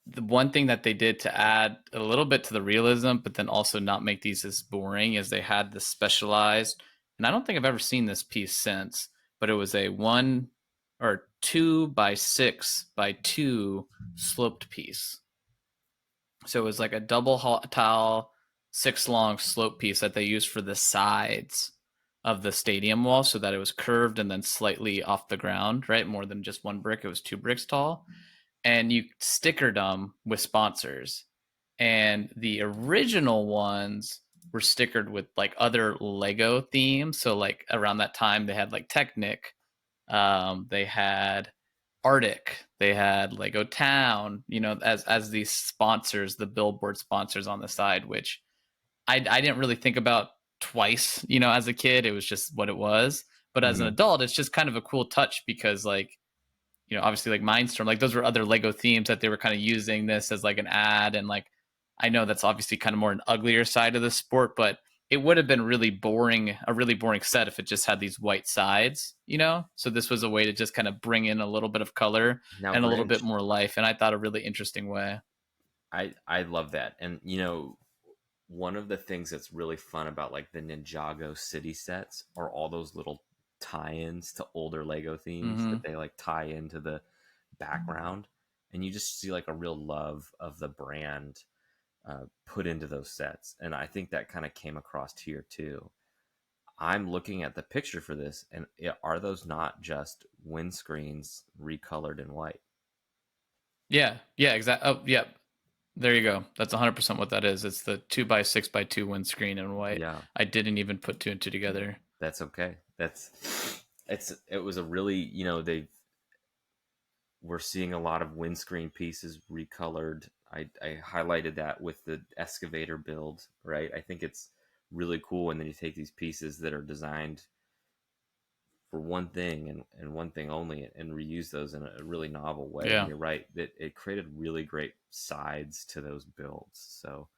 the one thing that they did to add a little bit to the realism, but then also not make these as boring, is they had this specialized, and I don't think I've ever seen this piece since, but it was a 1 or 2 by 6 by 2 sloped piece. So it was like a double tile 6 long slope piece that they used for the sides of the stadium wall so that it was curved and then slightly off the ground, right? More than just one brick, it was 2 bricks tall, and you stickered them with sponsors. And the original ones were stickered with like other Lego themes. So like around that time, they had like Technic, they had Arctic, they had Lego Town. As these sponsors, the billboard sponsors on the side, which I didn't really think about twice. As a kid, it was just what it was. But as an Hmm. adult, it's just kind of a cool touch because like obviously like Mindstorm, like those were other Lego themes that they were kind of using this as like an ad. And like, I know that's obviously kind of more an uglier side of the sport, but it would have been a really boring set if it just had these white sides. So this was a way to just kind of bring in a little bit of color Now, and a little bit Grinch, more life. And I thought a really interesting way. I love that, and one of the things that's really fun about like the Ninjago city sets are all those little tie-ins to older Lego themes Mm-hmm. that they like tie into the background, and you just see like a real love of the brand put into those sets, and I think that kind of came across here too. I'm looking at the picture for this, and are those not just windscreens recolored in white? Yeah. Yeah. Exactly. Oh, yeah. There you go. That's 100% what that is. It's the 2x6x2 windscreen in white. Yeah, I didn't even put two and two together. that's okay. It was a really, we're seeing a lot of windscreen pieces recolored. I highlighted that with the excavator build, right? I think it's really cool. And then you take these pieces that are designed for one thing and one thing only and reuse those in a really novel way. And Yeah. you're right that it created really great sides to those builds. So,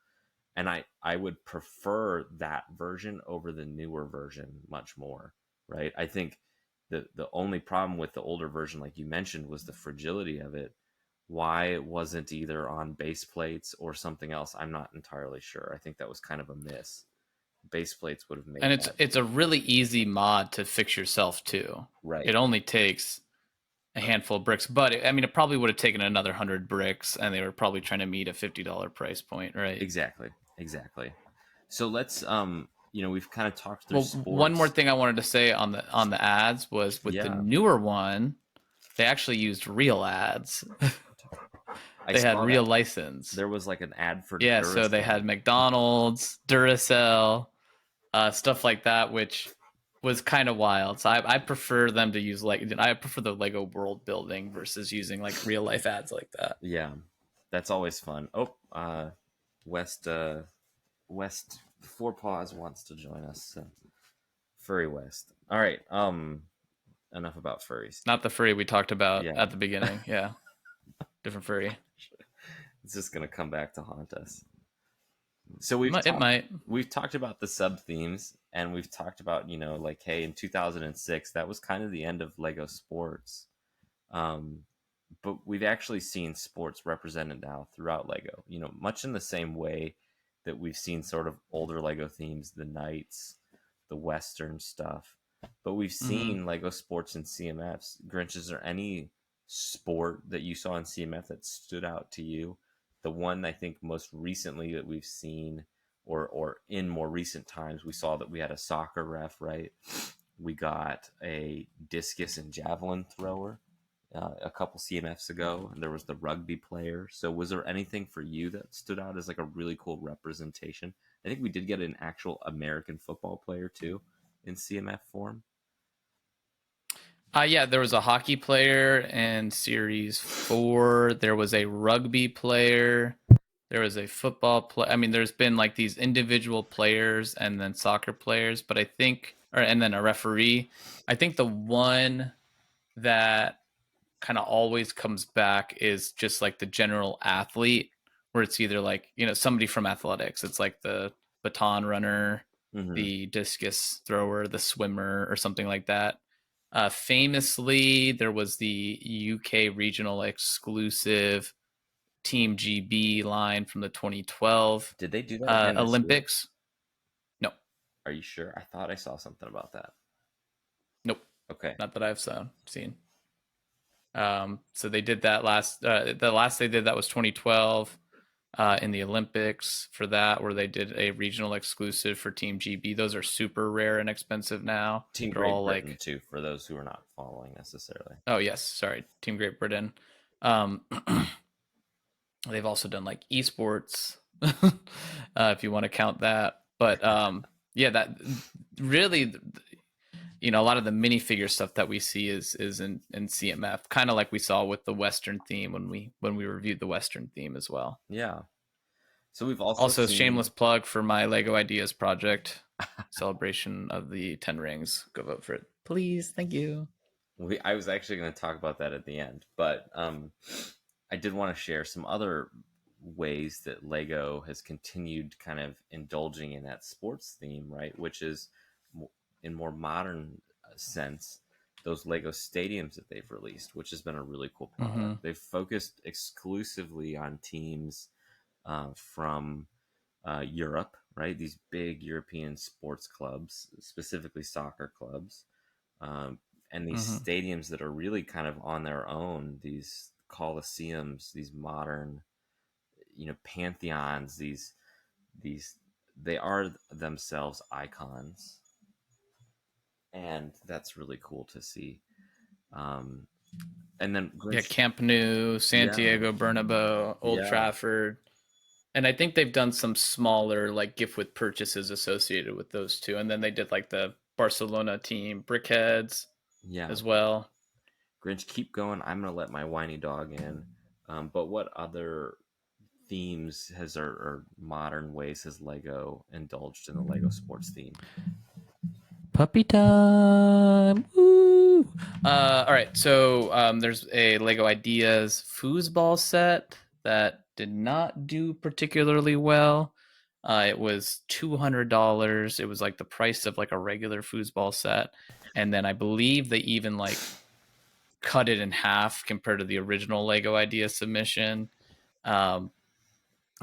and I would prefer that version over the newer version much more, right? I think the only problem with the older version, like you mentioned, was the fragility of it. Why it wasn't either on base plates or something else, I'm not entirely sure. I think that was kind of a miss. Base plates would have made And that it's a really easy mod to fix yourself too. right. It only takes a handful of bricks, but it probably would have taken another 100 bricks, and they were probably trying to meet a $50 price point, right? Exactly, exactly. So let's we've kind of talked through Well, one more sports. thing I wanted to say on the ads was with the Yeah, newer one, they actually used real ads. I They had saw that real license. there was like an ad for Yeah, so they Duracell. had McDonald's, Duracell, stuff like that, which was kind of wild. So I prefer them to use I prefer the Lego world building versus using like real life ads like that. Yeah, that's always fun. Oh, West West Four Paws wants to join us. So. Furry West. All right. Enough about furries. Not the furry we talked about Yeah, at the beginning. Yeah, different furry. it's just gonna come back to haunt us. So we've It talked might. we've talked about the sub themes, and we've talked about like, hey, in 2006 that was kind of the end of Lego sports. Um, but we've actually seen sports represented now throughout Lego. Much in the same way that we've seen sort of older Lego themes, the Knights, the Western stuff. But we've Mm-hmm. seen Lego sports in CMFs. Grinch, is there any sport that you saw in CMF that stood out to you? The one I think most recently that we've seen, or in more recent times, we saw that we had a soccer ref, right? We got a discus and javelin thrower a couple CMFs ago, and there was the rugby player. So, was there anything for you that stood out as like a really cool representation? I think we did get an actual American football player too in CMF form. Yeah, there was a hockey player in Series 4. There was a rugby player. There was a football player. There's been like these individual players and then soccer players, but and then a referee. I think the one that kind of always comes back is just like the general athlete, where it's either like, somebody from athletics. It's like the baton runner, Mm-hmm. the discus thrower, the swimmer, or something like that. Famously, there was the UK regional exclusive Team GB line from the 2012 Did they do that again this year? Olympics. No, Are you sure? I thought I saw something about that. nope, Okay. not that I've seen. So they did that last. The last they did that was 2012 in the Olympics for that, where they did a regional exclusive for Team GB. Those are super rare and expensive now. Team They're Great all Britain like, too, for those who are not following necessarily. oh yes, sorry, Team Great Britain. Um, they've also done like esports, if you want to count that. But yeah, that really, a lot of the minifigure stuff that we see is in CMF, kind of like we saw with the Western theme when we reviewed the Western theme as well. Yeah. So we've also Also, seen. shameless plug for my Lego Ideas project, celebration of the 10 rings. Go vote for it, please. Thank you. I was actually going to talk about that at the end, but I did want to share some other ways that Lego has continued kind of indulging in that sports theme, right? Which is in more modern sense, those Lego stadiums that they've released, which has been a really cool product. Mm-hmm. They've focused exclusively on teams from Europe, right? These big European sports clubs, specifically soccer clubs, um, and these Mm-hmm. stadiums that are really kind of on their own. These coliseums, these modern, pantheons. These they are themselves icons, and that's really cool to see. Um, and then Yeah, Grinch, Camp Nou, yeah, Santiago Bernabeu, Old yeah, Trafford. And I think they've done some smaller like gift with purchases associated with those two. And then they did like the Barcelona team brickheads Yeah, as well. Grinch, keep going. I'm gonna let my whiny dog in. But what other themes or modern ways has Lego indulged in the Lego sports theme? Puppy time. Woo! All right. So there's a Lego Ideas foosball set that did not do particularly well. It was $200. It was like the price of like a regular foosball set, and then I believe they even like cut it in half compared to the original Lego Idea submission. Um,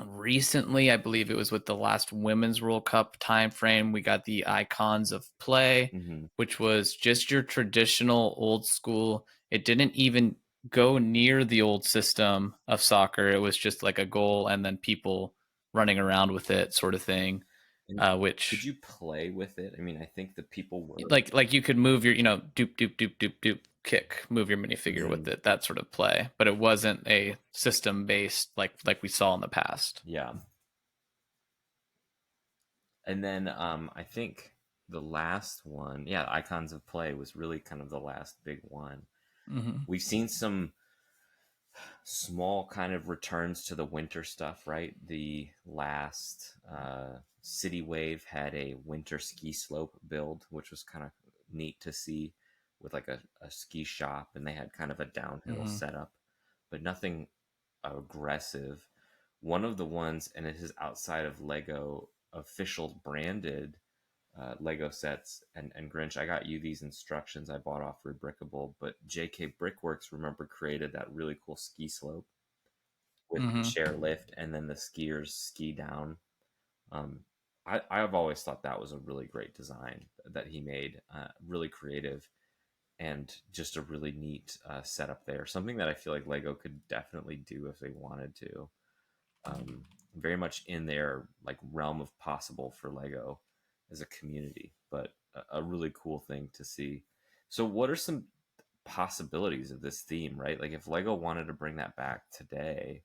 Recently, I believe it was with the last Women's World Cup timeframe, we got the Icons of Play, Mm-hmm. which was just your traditional old school. It didn't even go near the old system of soccer. It was just like a goal and then people running around with it, sort of thing. And could Which you play with it? I mean, I think the people were. like you could move your doop doop doop doop doop kick, move your minifigure with Mhm. it, that sort of play. But it wasn't a system based like we saw in the past. Yeah, and then I think the last one, yeah, Icons of Play was really kind of the last big one. Hmm. We've seen some small kind of returns to the winter stuff, right? The last City Wave had a winter ski slope build, which was kind of neat to see with like a ski shop, and they had kind of a downhill Hmm. setup, but nothing aggressive. One of the ones, and it is outside of Lego official branded Lego sets. And Grinch, I got you these instructions I bought off Rebrickable, but JK Brickworks, remember, created that really cool ski slope with the Hmm. chair lift and then the skiers ski down. Um, I've always thought that was a really great design that he made, really creative and just a really neat setup there. Something that I feel like Lego could definitely do if they wanted to. Um, Very much in their like realm of possible for Lego as a community, but a really cool thing to see. So, what are some possibilities of this theme, right? Like, if Lego wanted to bring that back today,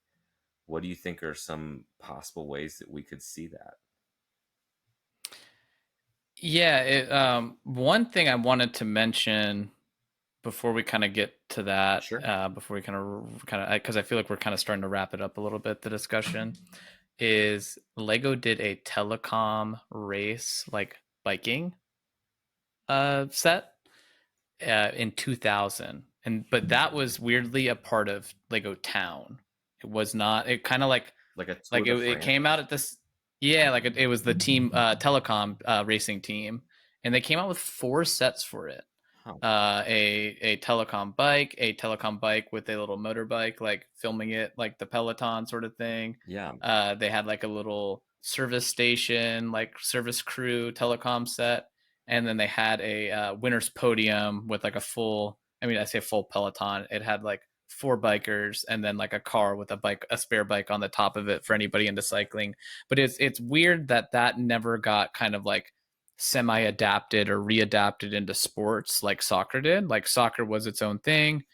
what do you think are some possible ways that we could see that? Yeah, one thing I wanted to mention before we kind of get to that, Sure. before we kind of, because I feel like we're kind of starting to wrap it up a little bit, the discussion, is Lego did a telecom race, like biking set in 2000, and but that was weirdly a part of Lego Town. It was not. It kind of Like a Tour like de it came out France? at this. Yeah, like it was the team telecom racing team, and they came out with four sets for it. Huh. A telecom bike with a little motorbike, like filming it like the Peloton sort of thing. Yeah. They had like a little service station, like service crew telecom set, and then they had a winner's podium with like a full. I mean, I say full Peloton. It had like four bikers and then like a car with a spare bike on the top of it for anybody into cycling. But it's weird that that never got kind of like semi adapted or readapted into sports like soccer did. Like soccer was its own thing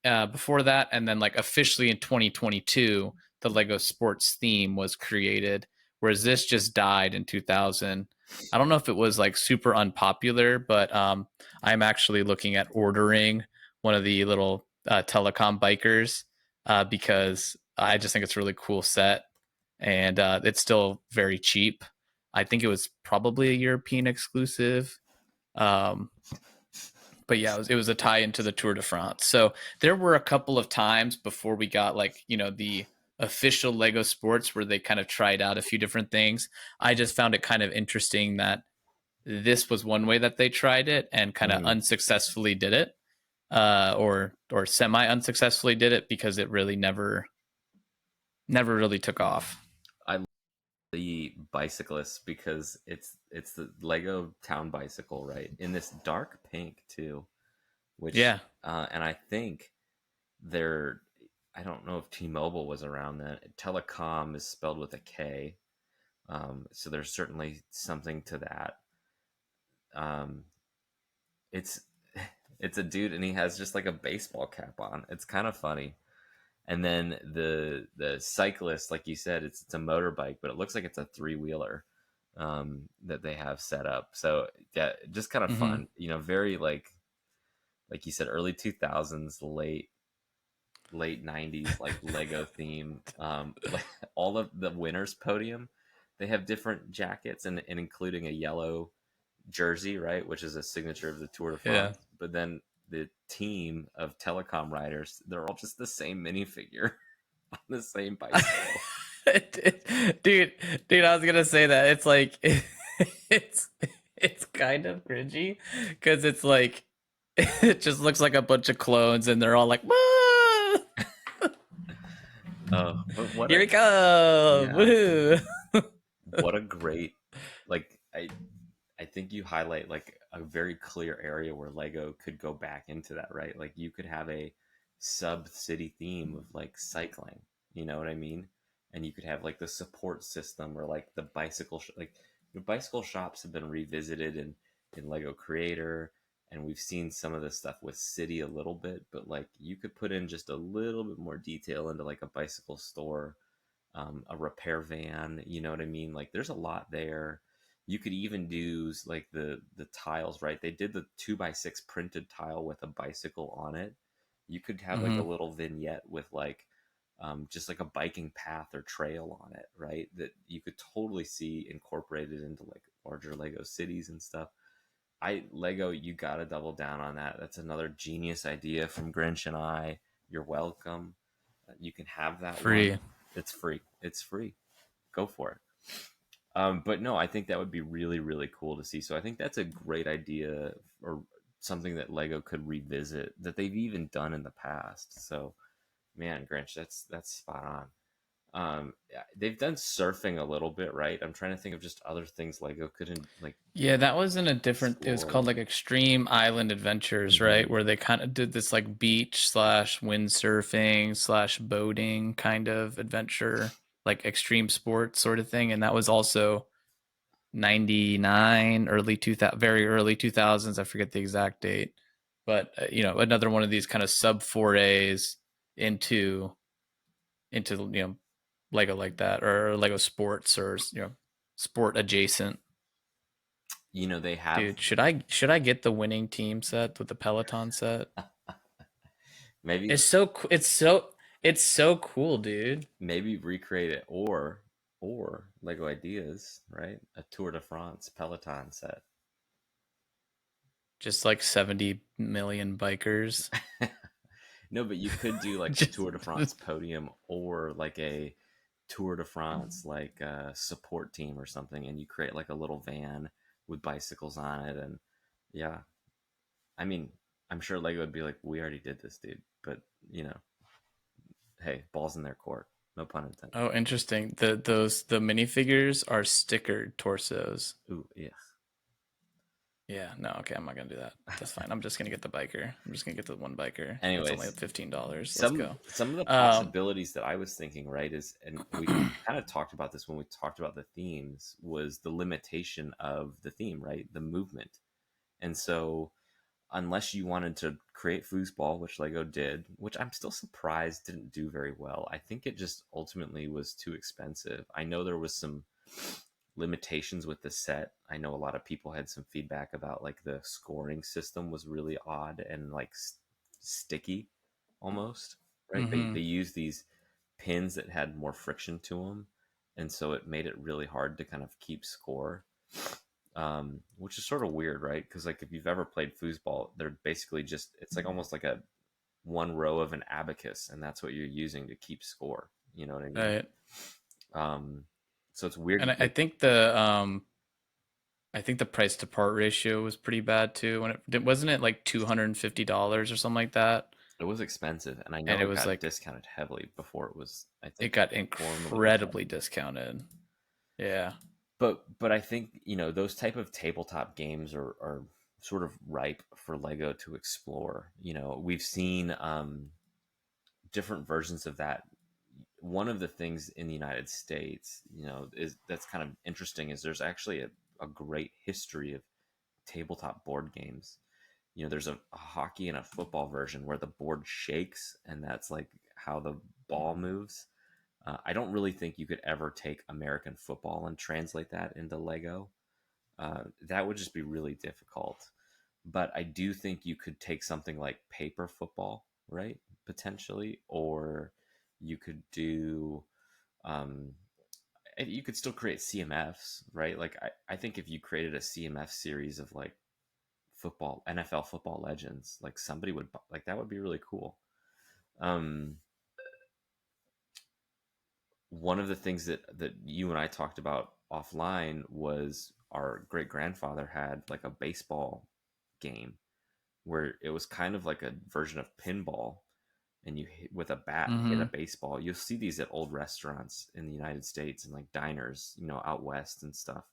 before that, and then like officially in 2022, the Lego sports theme was created, whereas this just died in 2000. I don't know if it was like super unpopular, but I'm actually looking at ordering one of the little telecom bikers because I just think it's a really cool set, and it's still very cheap. I think it was probably a European exclusive. Um, but yeah, it was a tie into the Tour de France. So there were a couple of times before we got like, the official Lego sports where they kind of tried out a few different things. I just found it kind of interesting that this was one way that they tried it and kind of Mhm. unsuccessfully did it, or semi unsuccessfully did it because it really never really took off. I love the bicyclists because it's the Lego Town bicycle, right? In this dark pink too, which Yeah. and I think they're I don't know if T-Mobile was around then. Telecom is spelled with a K, so there's certainly something to that. Um, it's it's a dude and he has just like a baseball cap on. It's kind of funny. And then the cyclist, like you said, it's a motorbike, but it looks like it's a three-wheeler that they have set up. So yeah, just kind of Hmm. fun, very like you said, early 2000s, late 90s, like Lego theme. Like all of the winners podium, they have different jackets and including a yellow jersey, right, which is a signature of the Tour de Yeah. France. But then the team of telecom riders, they're all just the same minifigure on the same bicycle. dude, dude, I was gonna say that it's like it's it's kind of cringy because it's like it just looks like a bunch of clones and they're all like, "Woo! But Here we come, yeah, woohoo!" what a great, like I think you highlight like a very clear area where Lego could go back into that, right? Like you could have a sub city theme of like cycling, you know what I mean? And you could have like the support system or like the like the bicycle shops have been revisited in Lego Creator, and we've seen some of this stuff with City a little bit, but like you could put in just a little bit more detail into like a bicycle store, a repair van. You know what I mean? Like there's a lot there. You could even do like the tiles, right? They did the 2x6 printed tile with a bicycle on it. You could have like a Hmm. little vignette with like just like a biking path or trail on it, right? That you could totally see incorporated into like larger Lego cities and stuff. Lego, you gotta double down on that. That's another genius idea from Grinch and I. You're welcome. You can have that one. Free. It's free. It's free. Go for it. But no, I think that would be really, really cool to see. So I think that's a great idea, or something that Lego could revisit that they've even done in the past. So man, Grinch, that's spot on. Yeah, they've done surfing a little bit, right? I'm trying to think of just other things Lego couldn't like Yeah, that was in a different. It was called explore. like Extreme Island Adventures, right? Hmm. Where they kind of did this like beach slash windsurfing slash boating kind of adventure, like extreme sports sort of thing. And that was also 99, early 2000, very early 2000s. I forget the exact date, but another one of these kind of sub forays into Lego like that, or Lego sports, or sport adjacent. They have Dude, should I get the winning team set with the Peloton set? maybe It's so cool, dude. maybe recreate it, or Lego ideas, right? A Tour de France Peloton set. Just like 70 million bikers. No, but you could do like a just, Tour de France podium or like a Tour de France like support team or something, and you create like a little van with bicycles on it, and yeah, I mean, I'm sure Lego would be like, "We already did this, dude," but you know, hey, balls in their court, no pun intended. oh, interesting. The minifigures are stickered torsos. Ooh, yeah. Yeah, no, okay, I'm not gonna do that. That's fine. I'm just gonna get the biker. I'm just gonna get the one biker. It's only Anyways, $15. Let's some go. some of the Um, possibilities that I was thinking, right, is, and we kind of talked about this when we talked about the themes, was the limitation of the theme, right, the movement. And so unless you wanted to create foosball, which Lego did, which I'm still surprised didn't do very well, I think it just ultimately was too expensive. I know there was some limitations with the set. I know a lot of people had some feedback about like the scoring system was really odd and like sticky almost, right? They mhm. used these pins that had more friction to them, and so it made it really hard to kind of keep score, which is sort of weird, right? Because like if you've ever played foosball, they're basically just, it's like almost like a one row of an abacus, and that's what you're using to keep score. You know what I mean? Right. Um, so it's weird. And I, I Like think the price to part ratio was pretty bad too. When wasn't it like $250 or something like that, it was expensive, and I and know it it was got like discounted heavily before it was, I it think, got formally incredibly rejected. discounted. Yeah. But I think those type of tabletop games are sort of ripe for Lego to explore. We've seen different versions of that. One of the things in the United States, is that's kind of interesting, is there's actually a great history of tabletop board games. There's a hockey and a football version where the board shakes, and that's like how the ball moves. I don't really think you could ever take American football and translate that into Lego. That would just be really difficult. But I do think you could take something like paper football, right? Potentially, or you could do, um, you could still create CMFs, right? Like, I think if you created a CMF series of like football, NFL football legends, like somebody would, like, that would be really cool. Um, One of the things that you and I talked about offline was our great grandfather had like a baseball game where it was kind of like a version of pinball, and you hit, with a bat, hit a Mm-hmm. baseball. You'll see these at old restaurants in the United States and like diners, out west and stuff,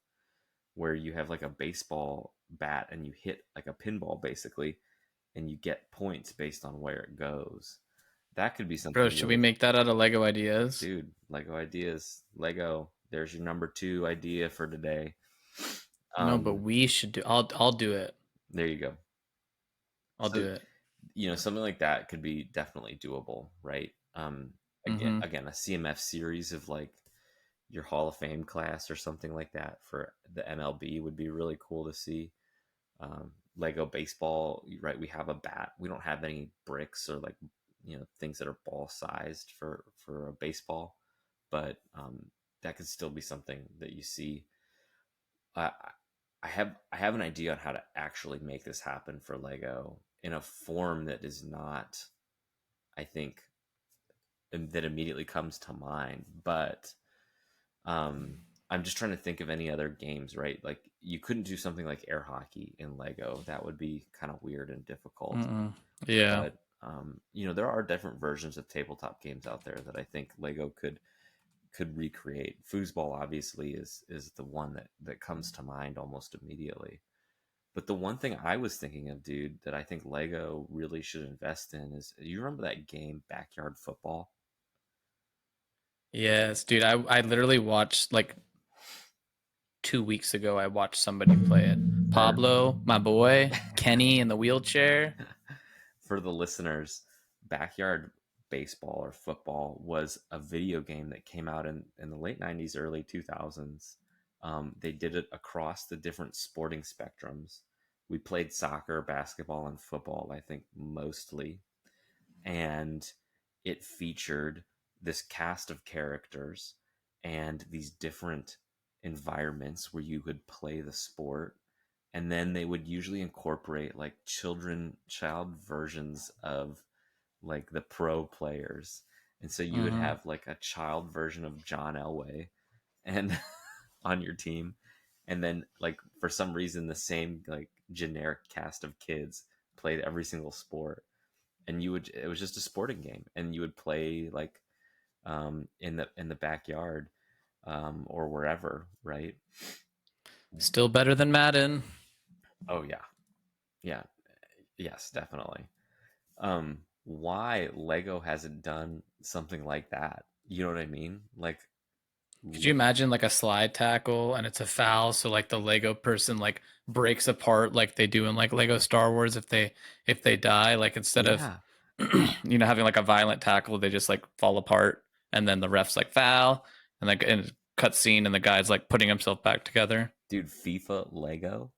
where you have like a baseball bat and you hit like a pinball basically, and you get points based on where it goes. That could be Bro, something should we really, make that out of Lego ideas? dude. Lego ideas, Lego. There's your number two idea for today. No, but Um, we should do. I'll do it. there you go. I'll So do it. something like that could be definitely doable, right? Again, Mm-hmm. a CMF series of like your Hall of Fame class or something like that for the MLB would be really cool to see. Lego baseball, right? We have a bat. We don't have any bricks or like things that are ball sized for a baseball, but that could still be something that you see. I I have an idea on how to actually make this happen for Lego in a form that is not, I think, that immediately comes to mind. But um, I'm just trying to think of any other games, right? Like you couldn't do something like air hockey in Lego. That would be kind of weird and difficult. Mm-mm. Yeah. But there are different versions of tabletop games out there that I think Lego could recreate. Foosball obviously is the one that comes to mind almost immediately. But the one thing I was thinking of, dude, that I think Lego really should invest in is, you remember that game Backyard Football? Yes, dude. I literally watched like 2 weeks ago. I watched somebody play it. For Pablo, my boy, Kenny in the wheelchair. for the listeners, Backyard Baseball or Football was a video game that came out in the late 90s, early 2000s. They did it across the different sporting spectrums. We played soccer, basketball, and football, I think, mostly. And it featured this cast of characters and these different environments where you could play the sport, and then they would usually incorporate like child versions of like the pro players, and so you would Mm-hmm. have like a child version of John Elway and on your team, and then like for some reason the same like generic cast of kids played every single sport, and it was just a sporting game, and you would play like in the backyard, or wherever, right? Still better than Madden. Oh yeah, yeah, yes, definitely. Why Lego hasn't done something like that? You know what I mean? Like, Could you imagine like a slide tackle and it's a foul, so like the Lego person like breaks apart like they do in like Lego Star Wars if they die, like instead of yeah, having like a violent tackle, they just like fall apart and then the ref's like foul and like in cut scene and the guy's like putting himself back together. dude, FIFA Lego,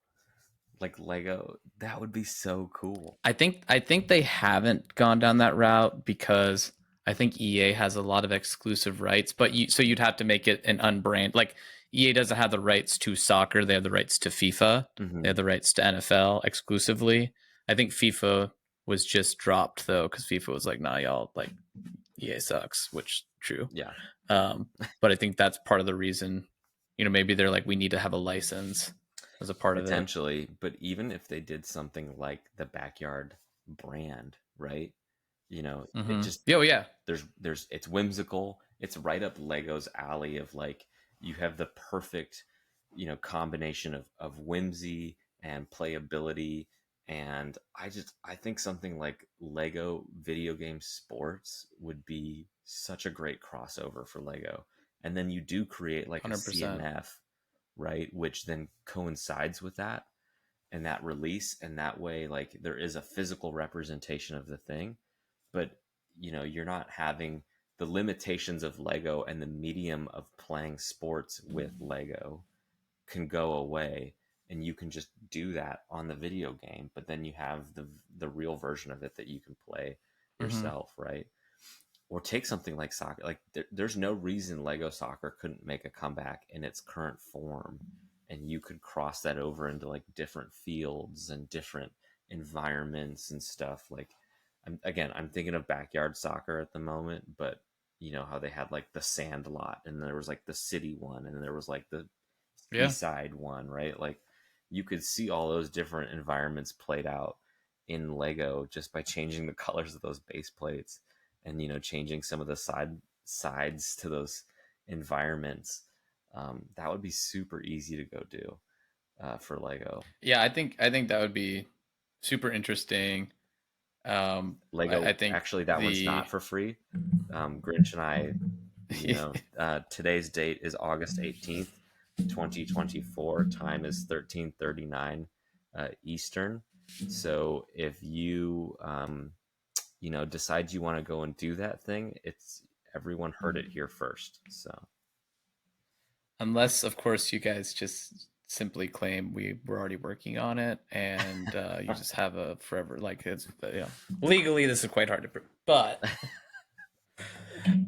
like Lego, that would be so cool. I think they haven't gone down that route because I think EA has a lot of exclusive rights, but you'd have to make it an unbrand. Like EA doesn't have the rights to soccer, they have the rights to FIFA, they Hmm. have the rights to NFL exclusively. I think FIFA was just dropped though because FIFA was like, nah, y'all, like EA sucks, which true. Yeah, Um, but I think that's part of the reason. Maybe they're like, we need to have a license as a part of it. potentially. But even if they did something like the backyard brand, right? It Mm-hmm. just, Oh yeah, there's it's whimsical. It's right up Lego's alley of like, you have the perfect, combination of whimsy and playability. And I think something like Lego video game sports would be such a great crossover for Lego. And then you do create like a 100%. CMF, right? Which then coincides with that and that release. And that way, like, there is a physical representation of the thing, but you're not having the limitations of Lego, and the medium of playing sports with Lego can go away, and you can just do that on the video game, but then you have the real version of it that you can play Hmm. yourself, right? Or take something like soccer. Like there's no reason Lego soccer couldn't make a comeback in its current form, and you could cross that over into like different fields and different environments and stuff. Like, I'm thinking of backyard soccer at the moment, but you know how they had like the sand lot, and there was like the city one, and there was like the Yeah. seaside one, right? Like you could see all those different environments played out in Lego just by changing the colors of those base plates, and changing some of the sides to those environments. That would be super easy to go do for Lego. Yeah, I think that would be super interesting. I Lego, think actually, that one's the not for free. Grinch and I, today's date is August 18th, 2024. Time is 13:39 Eastern. So if you decide you want to go and do that thing, it's everyone heard it here first. So unless of course you guys just simply claim we were already working on it and you just have a forever like it's legally this is quite hard to prove, but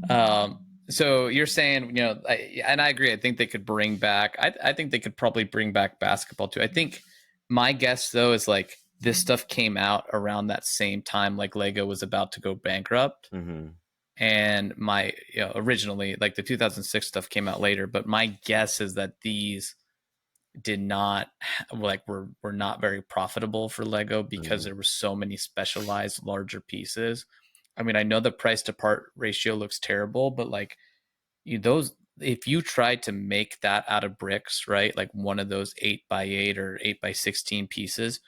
um so you're saying and I agree. I think they could bring back I think they could probably bring back basketball too. I think my guess though is like this stuff came out around that same time like Lego was about to go bankrupt, hmm and my originally like the 2006 stuff came out later, but my guess is that these did not like were not very profitable for Lego because hmm there were so many specialized larger pieces. I mean, I know the price to part ratio looks terrible, but like those if you tried to make that out of bricks, right? Like one of those 8x8 or 8x16 pieces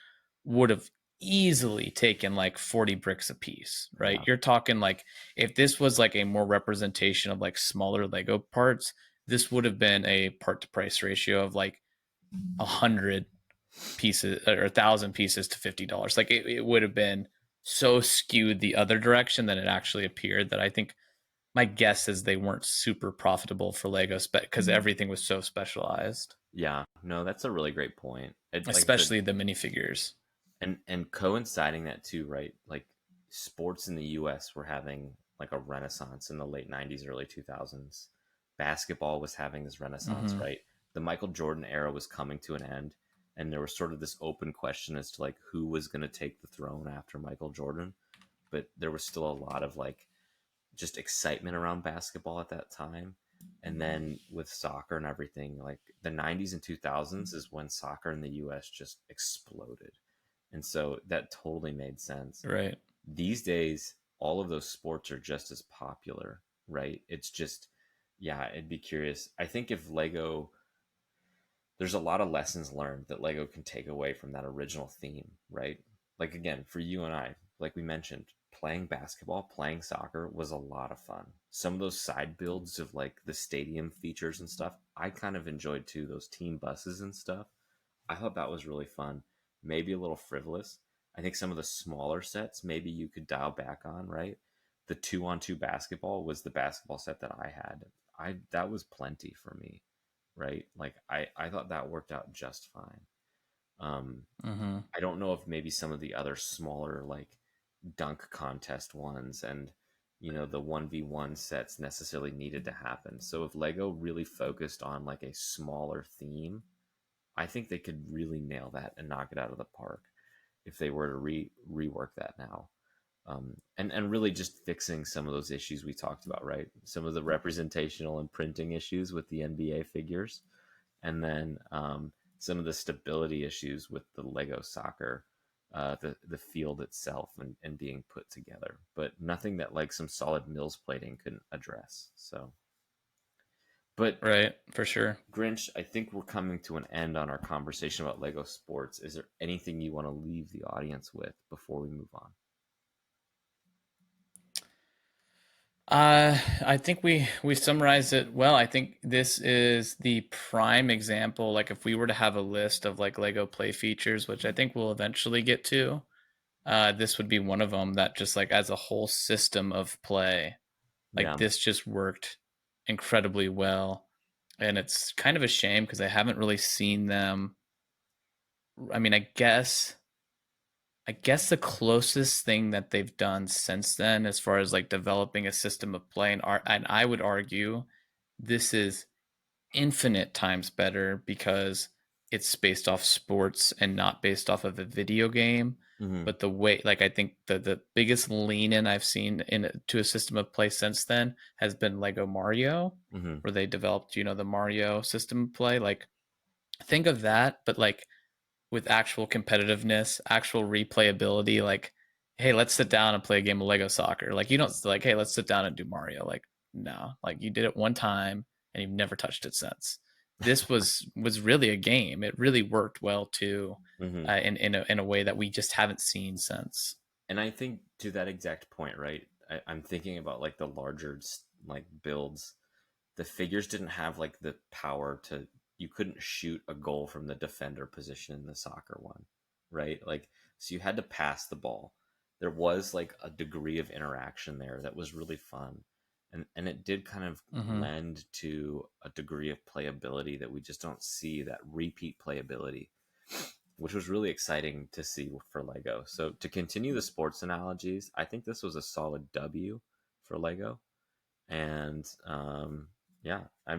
would have easily taken like 40 bricks a piece, right? yeah, You're talking like if this was like a more representation of like smaller Lego parts, this would have been a part to price ratio of like 100 pieces or 1,000 pieces to $50. Like it would have been so skewed the other direction than it actually appeared, that I think my guess is they weren't super profitable for Lego because everything was so specialized, yeah. No, that's a really great point. Like the especially the minifigures. and coinciding that too, right? Like sports in the U.S. were having like a renaissance in the late '90s, early 2000s. Basketball was having this renaissance, Hmm. right? The Michael Jordan era was coming to an end, and there was sort of this open question as to like who was going to take the throne after Michael Jordan. But there was still a lot of like just excitement around basketball at that time. And then with soccer and everything, like the 90s and 2000s is when soccer in the US just exploded. And so that totally made sense. Right. These days, all of those sports are just as popular, right? It's just, yeah, I'd be curious. I think if Lego, there's a lot of lessons learned that Lego can take away from that original theme, right? Like again, for you and I, like we mentioned, playing basketball, playing soccer was a lot of fun. Some of those side builds of like the stadium features and stuff, I kind of enjoyed too, those team buses and stuff. I thought that was really fun. Maybe a little frivolous. I think some of the smaller sets maybe you could dial back on, right? The 2-on-2 basketball was the basketball set that I had. I That was plenty for me, right? Like I thought that worked out just fine. Um, Hmm. I don't know if maybe some of the other smaller like dunk contest ones and the 1v1 sets necessarily needed to happen. So if Lego really focused on like a smaller theme, I think they could really nail that and knock it out of the park if they were to rework that now. And really just fixing some of those issues we talked about, right? Some of the representational and printing issues with the NBA figures, and then some of the stability issues with the Lego soccer, the field itself and being put together, but nothing that like some solid Mills plating couldn't address. So, but Right. For sure. Grinch, I think we're coming to an end on our conversation about Lego sports. Is there anything you want to leave the audience with before we move on? I think we summarized it well. I think this is the prime example. Like if we were to have a list of like Lego play features, which I think we'll eventually get to, this would be one of them that just like as a whole system of play, like Yeah. this just worked incredibly well. And it's kind of a shame because I haven't really seen them. I mean, I guess the closest thing that they've done since then, as far as like developing a system of play and art, and I would argue this is infinite times better because it's based off sports and not based off of a video game. Hmm. But the way, like, I think the biggest lean in I've seen into a system of play since then has been Lego Mario, Hmm. where they developed, the Mario system of play. Like, think of that, but like with actual competitiveness, actual replayability. Like, hey, let's sit down and play a game of Lego soccer. Like, you don't like, hey, let's sit down and do Mario. Like, no, like you did it one time and you've never touched it since. This was really a game. It really worked well too, Hmm. in a way that we just haven't seen since. And I think to that exact point, right? I'm thinking about like the larger like builds. The figures didn't have like the power to. You couldn't shoot a goal from the defender position in the soccer one, right? Like, so you had to pass the ball. There was like a degree of interaction there that was really fun, and it did kind of Mm-hmm. lend to a degree of playability that we just don't see, that repeat playability, which was really exciting to see for Lego. So to continue the sports analogies, I think this was a solid W for Lego. And yeah, I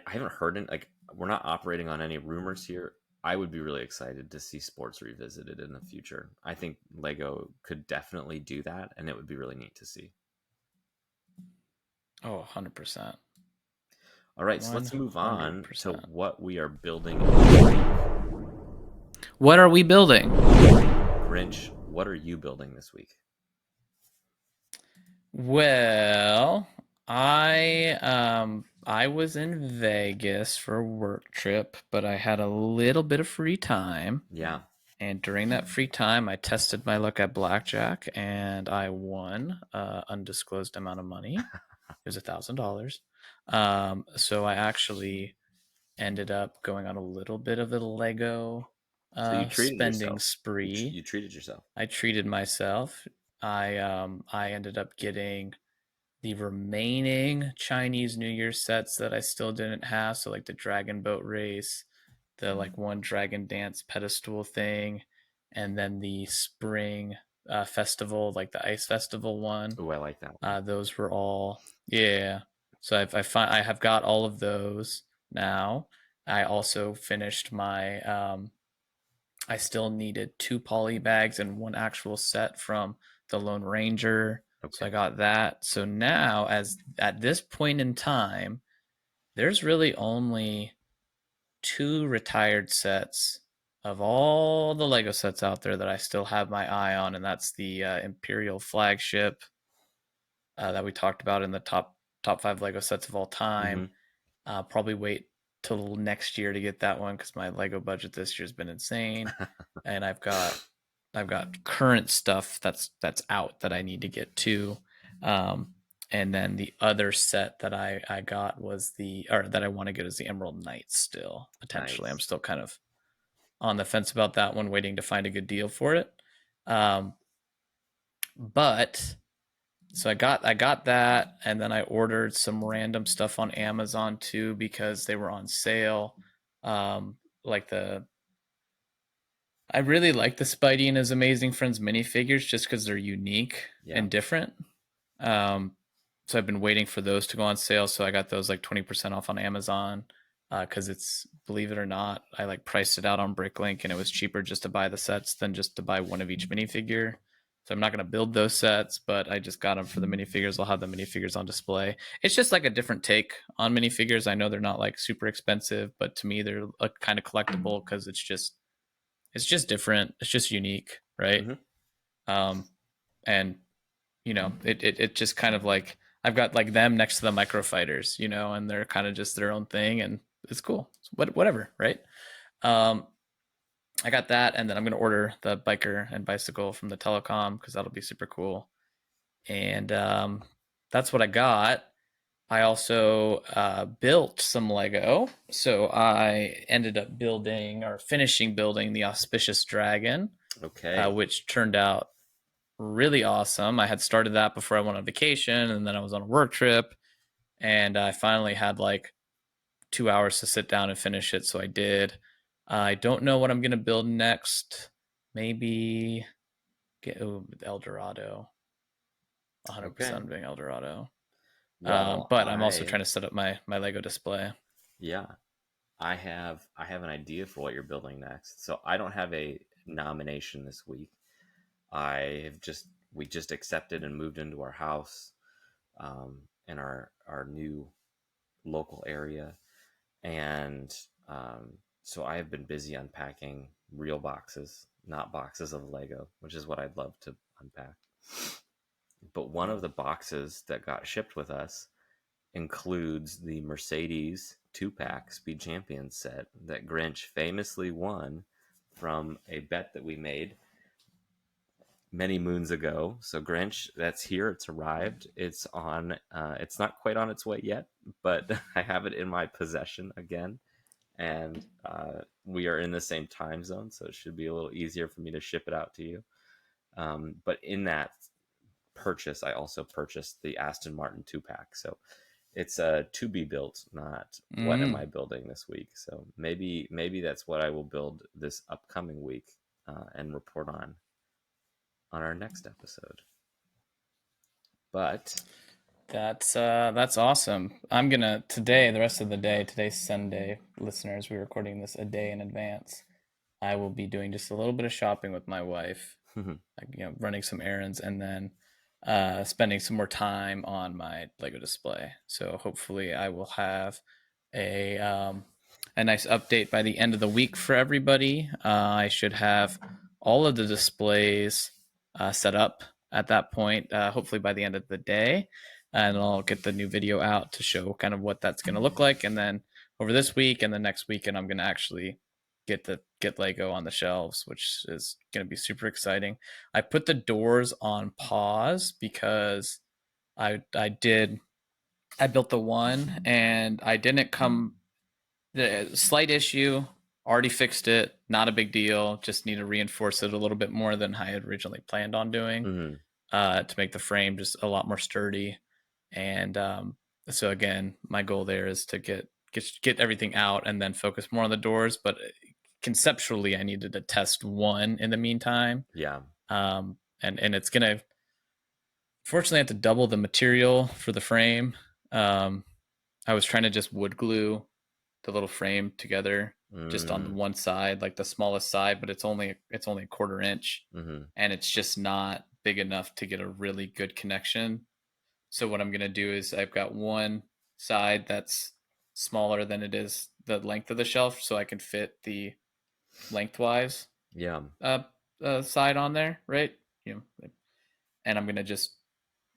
haven't heard it. Like, we're not operating on any rumors here. I would be really excited to see sports revisited in the future. I think Lego could definitely do that, and it would be really neat to see. Oh, 100%. All right, so let's move on to 100%. what we are building this week. What are we building? Grinch, what are you building this week? Well, I was in Vegas for a work trip, but I had a little bit of free time. Yeah, And during that free time, I tested my luck at blackjack and I won undisclosed amount of money. It was $1,000. So I actually ended up going on a little bit of a Lego so you treated spending yourself. spree. You treated yourself. I treated myself. I ended up getting the remaining Chinese New Year sets that I still didn't have. So like the Dragon Boat Race, the like one Dragon Dance pedestal thing, and then the Spring Festival, like the Ice Festival one. Oh, I like that one. Those were all, yeah. So I have got all of those now. I also finished my I still needed two poly bags and one actual set from the Lone Ranger. So I Okay. got that. So now, as at this point in time, there's really only two retired sets of all the Lego sets out there that I still have my eye on, and that's the Imperial flagship that we talked about in the top five Lego sets of all time. Mm-hmm. Probably wait till next year to get that one because my Lego budget this year's been insane, and I've got current stuff that's out that I need to get to. Um, and then the other set that I got was or that I want to get is the Emerald Knights still, potentially. I'm Nice. still kind of on the fence about that one, waiting to find a good deal for it. Um, but so I got that, and then I ordered some random stuff on Amazon too because they were on sale. Like I really like the Spidey and his Amazing Friends minifigures just because they're unique Yeah. and different. Um, so I've been waiting for those to go on sale. So I got those like 20% off on Amazon because it's, believe it or not, I like priced it out on Bricklink and it was cheaper just to buy the sets than just to buy one of each minifigure. So I'm not going to build those sets, but I just got them for the minifigures. I'll have the minifigures on display. It's just like a different take on minifigures. I know they're not like super expensive, but to me they're a kind of collectible because it's just different. It's just unique, right? Mm-hmm. Um, and it just kind of like I've got like them next to the microfighters, and they're kind of just their own thing, and it's cool. Whatever, right? Um, I got that, and then I'm gonna order the biker and bicycle from the telecom because that'll be super cool. And that's what I got. I also built some Lego, so I ended up building or finishing building the Auspicious Dragon. Okay. which turned out really awesome. I had started that before I went on vacation, and then I was on a work trip, and I finally had like 2 hours to sit down and finish it. So I did. I don't know what I'm gonna build next. Maybe get El Dorado. 100% Okay. I'm doing El Dorado. Well, But I'm also trying to set up my Lego display. yeah, I have an idea for what you're building next. So I don't have a nomination this week. I have just we just accepted and moved into our house in our new local area, and so I have been busy unpacking real boxes, not boxes of Lego, which is what I'd love to unpack. But one of the boxes that got shipped with us includes the Mercedes 2-pack Speed Champions set that Grinch famously won from a bet that we made many moons ago. So Grinch, that's here. It's arrived. It's on. It's not quite on its way yet, but I have it in my possession again, and we are in the same time zone, so it should be a little easier for me to ship it out to you. But in that purchase, I also purchased the Aston Martin 2-pack. So it's a to be built, not what am Mm, I building this week. So maybe that's what I will build this upcoming week and report on our next episode. But that's awesome. I'm gonna today, the rest of the day, today's Sunday, listeners, we're recording this a day in advance. I will be doing just a little bit of shopping with my wife, like, running some errands, and then spending some more time on my Lego display. So hopefully, I will have a um, a nice update by the end of the week for everybody. I should have all of the displays set up at that point. Hopefully by the end of the day, and I'll get the new video out to show kind of what that's going to look like. And then over this week and the next weekend, I'm going to actually get Lego on the shelves, which is going to be super exciting. I put the doors on pause because I built the one and I didn't come the slight issue, already fixed it, not a big deal, just need to reinforce it a little bit more than I had originally planned on doing, mhm, to make the frame just a lot more sturdy. And so again, my goal there is to get everything out and then focus more on the doors. But conceptually, I needed to test one in the meantime, yeah, and it's gonna fortunately I have to double the material for the frame. Um, I was trying to just wood glue the little frame together just on the mm, one side, like the smallest side, but it's only a quarter inch, mhm, and it's just not big enough to get a really good connection. So what I'm gonna do is I've got one side that's smaller than it is the length of the shelf, so I can fit the lengthwise yeah, uh, side on there, right? And I'm gonna just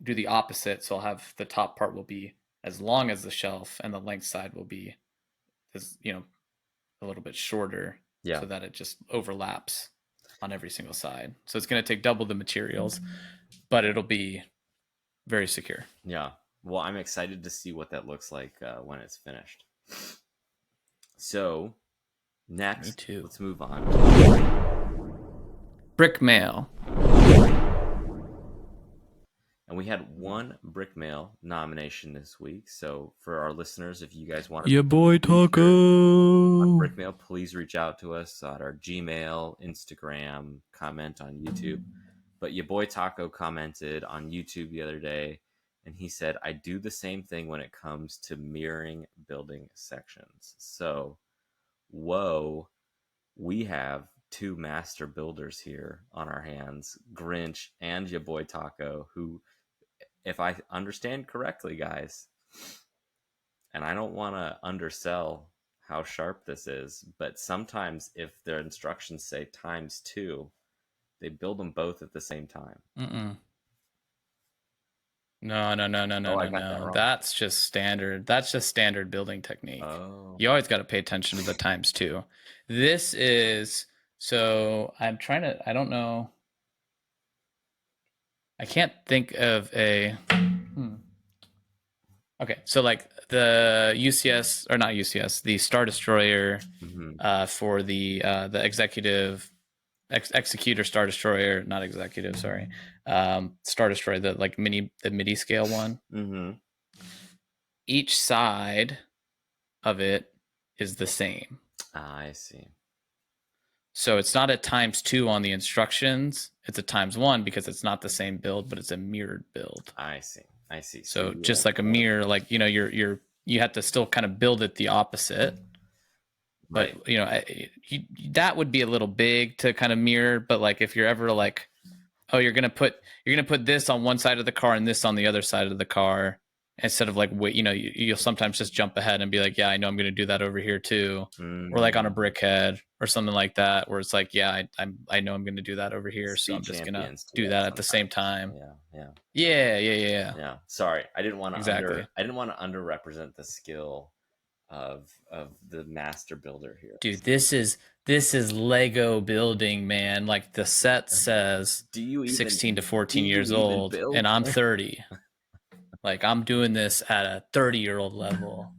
do the opposite. So I'll have the top part will be as long as the shelf, and the length side will be as a little bit shorter, yeah, so that it just overlaps on every single side. So it's gonna take double the materials, but it'll be very secure. yeah. Well, I'm excited to see what that looks like when it's finished. So Me next, too. let's move on to Brick mail. and we had one brick mail nomination this week. So for our listeners, if you guys want to Your boy featured on Taco. brick mail, please reach out to us at our Gmail, Instagram, comment on YouTube. But your boy Taco commented on YouTube the other day, and he said, I do the same thing when it comes to mirroring building sections. So, whoa, we have two master builders here on our hands, Grinch and your boy Taco, who, if I understand correctly, guys, and I don't want to undersell how sharp this is, but sometimes if their instructions say times two, they build them both at the same time. Mm-mm. No, no, no, no, no, Oh, I no, got that no. wrong. That's just standard. That's just standard building technique. Oh, You always got to pay attention to the times too. This is so I'm trying to. I don't know. I can't think of a. Okay, so like the UCS or not UCS, the Star Destroyer hmm for the executive Executor, Star Destroyer, not Executive, sorry. Star Destroyer, the midi scale one. Mm-hmm. Each side of it is the same. I see. So it's not a times 2 on the instructions. It's a times 1 because it's not the same build, but it's a mirrored build. I see. So just like a mirror, like, you have to still kind of build it the opposite. Right. But that would be a little big to kind of mirror. But like if you're ever like, oh, you're gonna put this on one side of the car and this on the other side of the car, instead of like wait, you'll sometimes just jump ahead and be like, yeah, I know I'm gonna do that over here too, or like on a brick head or something like that, where it's like, yeah, I know I'm gonna do that over here, so I'm just gonna do that at the same time. Yeah. Sorry, I didn't want to Exactly. underrepresent the skill of the master builder here. Dude, this is Lego building, man. Like the set says, do you even, 16 to 14 years even old, build? and I'm 30. Like I'm doing this at a 30-year-old level.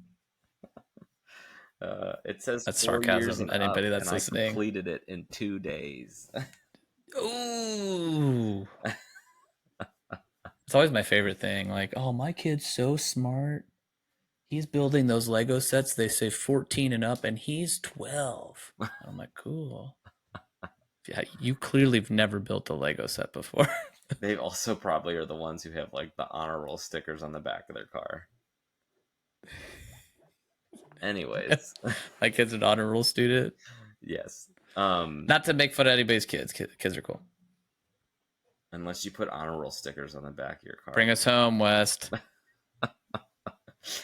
It says That's 4 years sarcasm. and Anybody up, that's and listening. I completed it in 2 days. Ooh. It's always my favorite thing. Like, oh, my kid's so smart. He's building those Lego sets. They say 14 and up, and he's 12. And I'm like, cool. Yeah, you clearly have never built a Lego set before. They also probably are the ones who have like the honor roll stickers on the back of their car. Anyways, my kid's an honor roll student. Yes. Not to make fun of anybody's kids. Kids are cool. Unless you put honor roll stickers on the back of your car. Bring us home, West.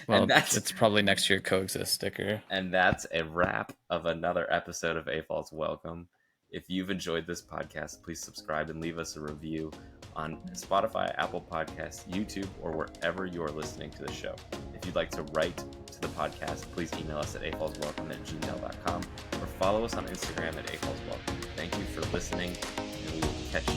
Well, it's probably next year coexist sticker. And that's a wrap of another episode of AFOLs Welcome. If you've enjoyed this podcast, please subscribe and leave us a review on Spotify, Apple Podcasts, YouTube, or wherever you're listening to the show. If you'd like to write to the podcast, please email us at afolswelcome@gmail.com or follow us on Instagram at afolswelcome. Thank you for listening, and we will catch you